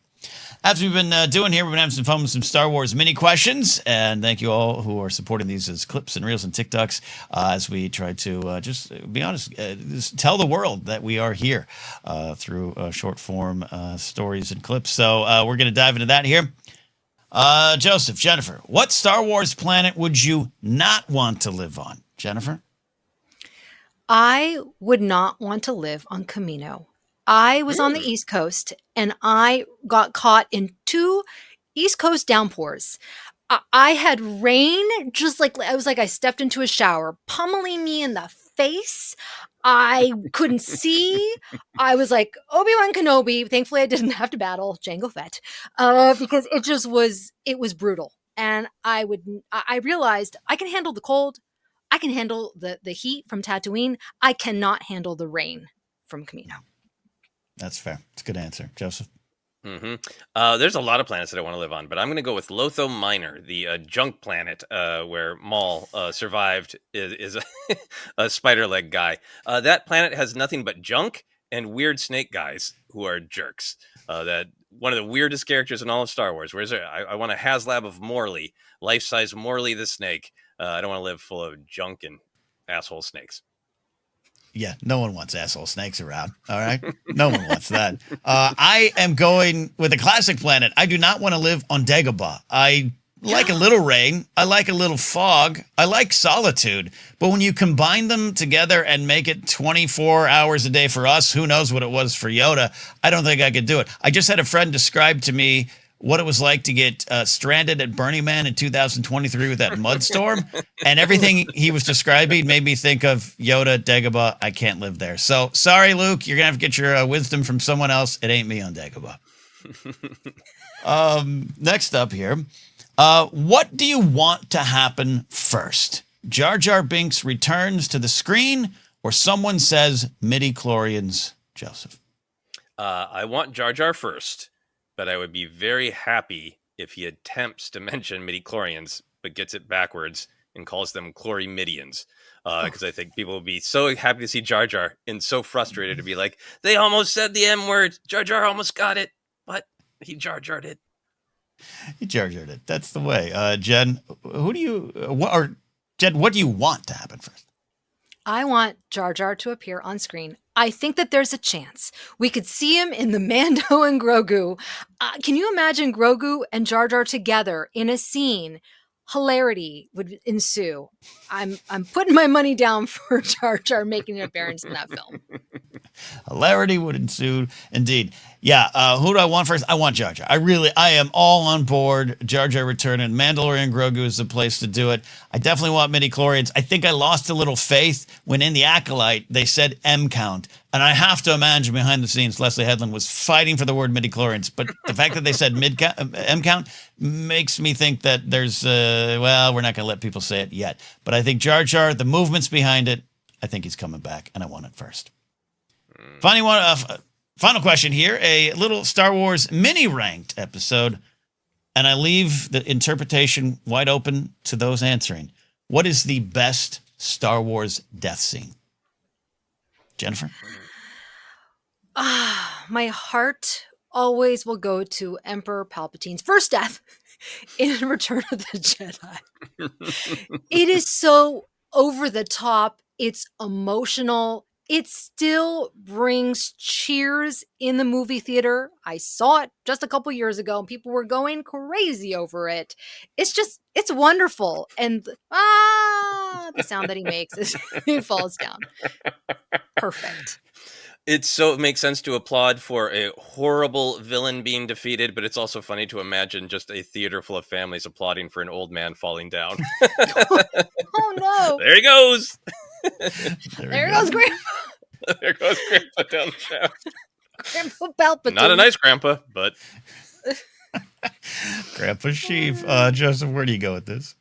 As we've been doing here, we've been having some fun with some Star Wars mini questions, and thank you all who are supporting these as clips and reels and TikToks as we try to just be honest, just tell the world that we are here through short form stories and clips. So we're going to dive into that here. Joseph, Jennifer, what Star Wars planet would you not want to live on? Jennifer? I would not want to live on Camino. I was on the East Coast and I got caught in 2 East Coast downpours. I had rain, just like I stepped into a shower, pummeling me in the face. I couldn't see. I was like Obi-Wan Kenobi. Thankfully, I didn't have to battle Jango Fett because it was brutal. And I realized I can handle the cold. I can handle the heat from Tatooine. I cannot handle the rain from Camino. That's fair. It's a good answer, Joseph. There's a lot of planets that I want to live on, but I'm going to go with Lotho Minor, the junk planet where Maul survived, is a spider leg guy. That planet has nothing but junk and weird snake guys who are jerks. That one of the weirdest characters in all of Star Wars. Where's there? I want a HasLab of Morley, life-size Morley the snake. I don't want to live full of junk and asshole snakes. Yeah, no one wants asshole snakes around. All right. No one wants that. I am going with a classic planet. I do not want to live on Dagobah. I like a little rain. I like a little fog. I like solitude. But when you combine them together and make it 24 hours a day for us, who knows what it was for Yoda? I don't think I could do it. I just had a friend describe to me what it was like to get stranded at Burning Man in 2023 with that mud storm. And everything he was describing made me think of Yoda, Dagobah. I can't live there. So sorry, Luke, you're going to have to get your wisdom from someone else. It ain't me on Dagobah. Next up here. What do you want to happen first? Jar Jar Binks returns to the screen or someone says midi-chlorians, Joseph? I want Jar Jar first. But I would be very happy if he attempts to mention midi-chlorians, but gets it backwards and calls them chlorimidians. Because I think people will be so happy to see Jar Jar and so frustrated to be like, they almost said the M word. Jar Jar almost got it, but he Jar Jarred it. He Jar Jarred it. That's the way. Jen, what do you want to happen first? I want Jar Jar to appear on screen. I think that there's a chance we could see him in the Mando and Grogu. Can you imagine Grogu and Jar Jar together in a scene? Hilarity would ensue. I'm putting my money down for Jar Jar making an appearance in that film. Hilarity would ensue, indeed. Yeah, who do I want first? I want Jar Jar. I am all on board. Jar Jar returning. Mandalorian Grogu is the place to do it. I definitely want midi-chlorians. I think I lost a little faith when in The Acolyte they said M count. And I have to imagine behind the scenes Leslie Headland was fighting for the word midi-chlorians. But the fact that they said M count makes me think that there's, we're not going to let people say it yet. But I think Jar Jar, the movement's behind it, I think he's coming back, and I want it first. Final question here, a little Star Wars mini-ranked episode, and I leave the interpretation wide open to those answering. What is the best Star Wars death scene? Jennifer? My heart always will go to Emperor Palpatine's first death in Return of the Jedi. It is so over the top. It's emotional. It still brings cheers in the movie theater. I saw it just a couple years ago and people were going crazy over it. It's wonderful. And the sound that he makes is he falls down. Perfect. It makes sense to applaud for a horrible villain being defeated, but it's also funny to imagine just a theater full of families applauding for an old man falling down. Oh no. There he goes. There goes Grandpa. There goes Grandpa down the shaft. Grandpa Palpatine. Not a nice grandpa, but Grandpa Sheev. Joseph, where do you go with this?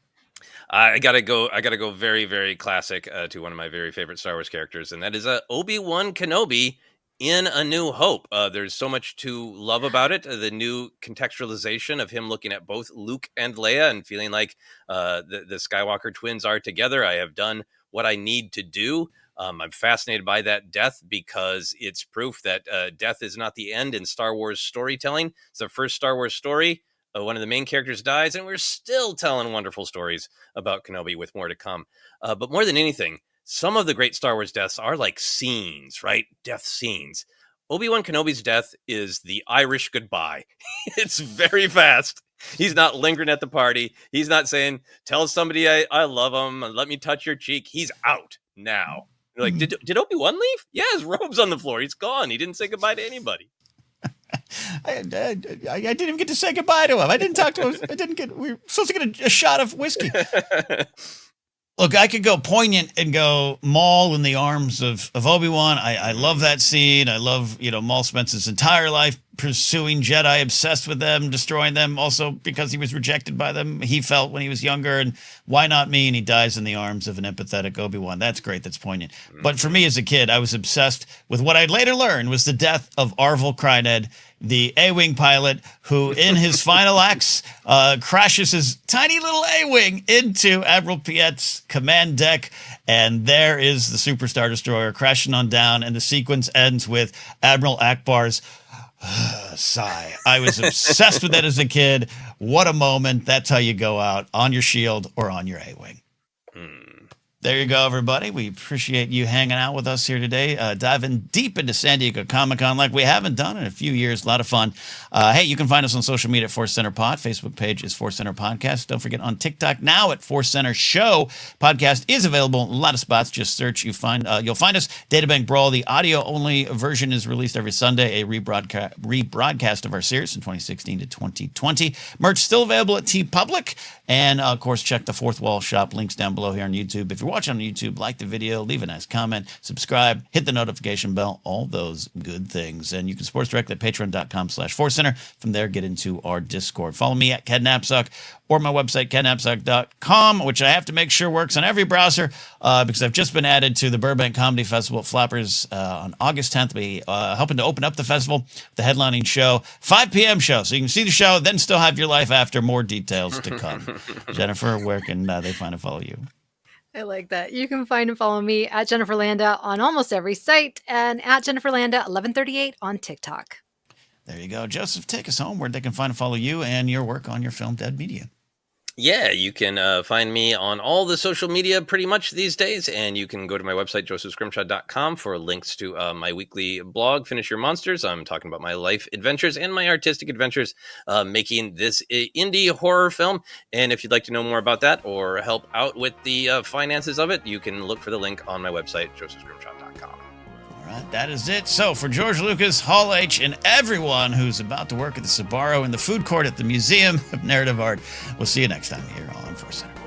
I gotta go very, very classic to one of my very favorite Star Wars characters, and that is Obi-Wan Kenobi in A New Hope. There's so much to love about it. The new contextualization of him looking at both Luke and Leia and feeling like the Skywalker twins are together. I have done what I need to do. I'm fascinated by that death because it's proof that death is not the end in Star Wars storytelling. It's the first Star Wars story. One of the main characters dies, and we're still telling wonderful stories about Kenobi with more to come. But more than anything, some of the great Star Wars deaths are like scenes, right? Death scenes. Obi-Wan Kenobi's death is the Irish goodbye. It's very fast. He's not lingering at the party. He's not saying, tell somebody I love them, let me touch your cheek. He's out now. You're like, did Obi-Wan leave? Yeah, his robe's on the floor. He's gone. He didn't say goodbye to anybody. I didn't even get to say goodbye to him. I didn't talk to him. We were supposed to get a shot of whiskey. Look, I could go poignant and go Maul in the arms of Obi-Wan. I love that scene. I love, Maul spent his entire life pursuing Jedi, obsessed with them, destroying them. Also because he was rejected by them, he felt when he was younger. And why not me? And he dies in the arms of an empathetic Obi-Wan. That's great. That's poignant. But for me as a kid, I was obsessed with what I'd later learn was the death of Arvel Kryned, the A-Wing pilot who in his final acts crashes his tiny little A-Wing into Admiral Piet's command deck. And there is the Super Star Destroyer crashing on down. And the sequence ends with Admiral Akbar's sigh. I was obsessed with that as a kid. What a moment. That's how you go out, on your shield or on your A-Wing. There you go, everybody. We appreciate you hanging out with us here today, diving deep into San Diego Comic-Con like we haven't done in a few years. A lot of fun. Hey, you can find us on social media at Force Center Pod. Facebook page is Force Center Podcast. Don't forget on TikTok now at Force Center Show. Podcast is available in a lot of spots. Just search. You'll find us. Databank Brawl. The audio-only version is released every Sunday, a rebroadcast of our series from 2016 to 2020. Merch still available at TeePublic. And, of course, check the Fourth Wall Shop. Links down below here on YouTube. If you're watching on YouTube, like the video, leave a nice comment, subscribe, hit the notification bell, all those good things. And you can support us directly at patreon.com/ForceCenter. From there, get into our Discord. Follow me at Ken Napzok or my website, kennapzok.com, which I have to make sure works on every browser because I've just been added to the Burbank Comedy Festival at Flappers on August 10th. We're helping to open up the festival, the headlining show, 5 p.m. show. So you can see the show, then still have your life after. More details to come. Jennifer, where can they find and follow you? I like that. You can find and follow me at Jennifer Landa on almost every site and at Jennifer Landa 1138 on TikTok. There you go. Joseph, take us home where they can find and follow you and your work on your film Dead Media. Yeah, you can find me on all the social media pretty much these days, and you can go to my website, josephscrimshaw.com, for links to my weekly blog, Finish Your Monsters. I'm talking about my life adventures and my artistic adventures making this indie horror film. And if you'd like to know more about that or help out with the finances of it, you can look for the link on my website, josephscrimshaw.com. All right, that is it. So for George Lucas, Hall H, and everyone who's about to work at the Sbarro in the food court at the Museum of Narrative Art, we'll see you next time here on Force Center.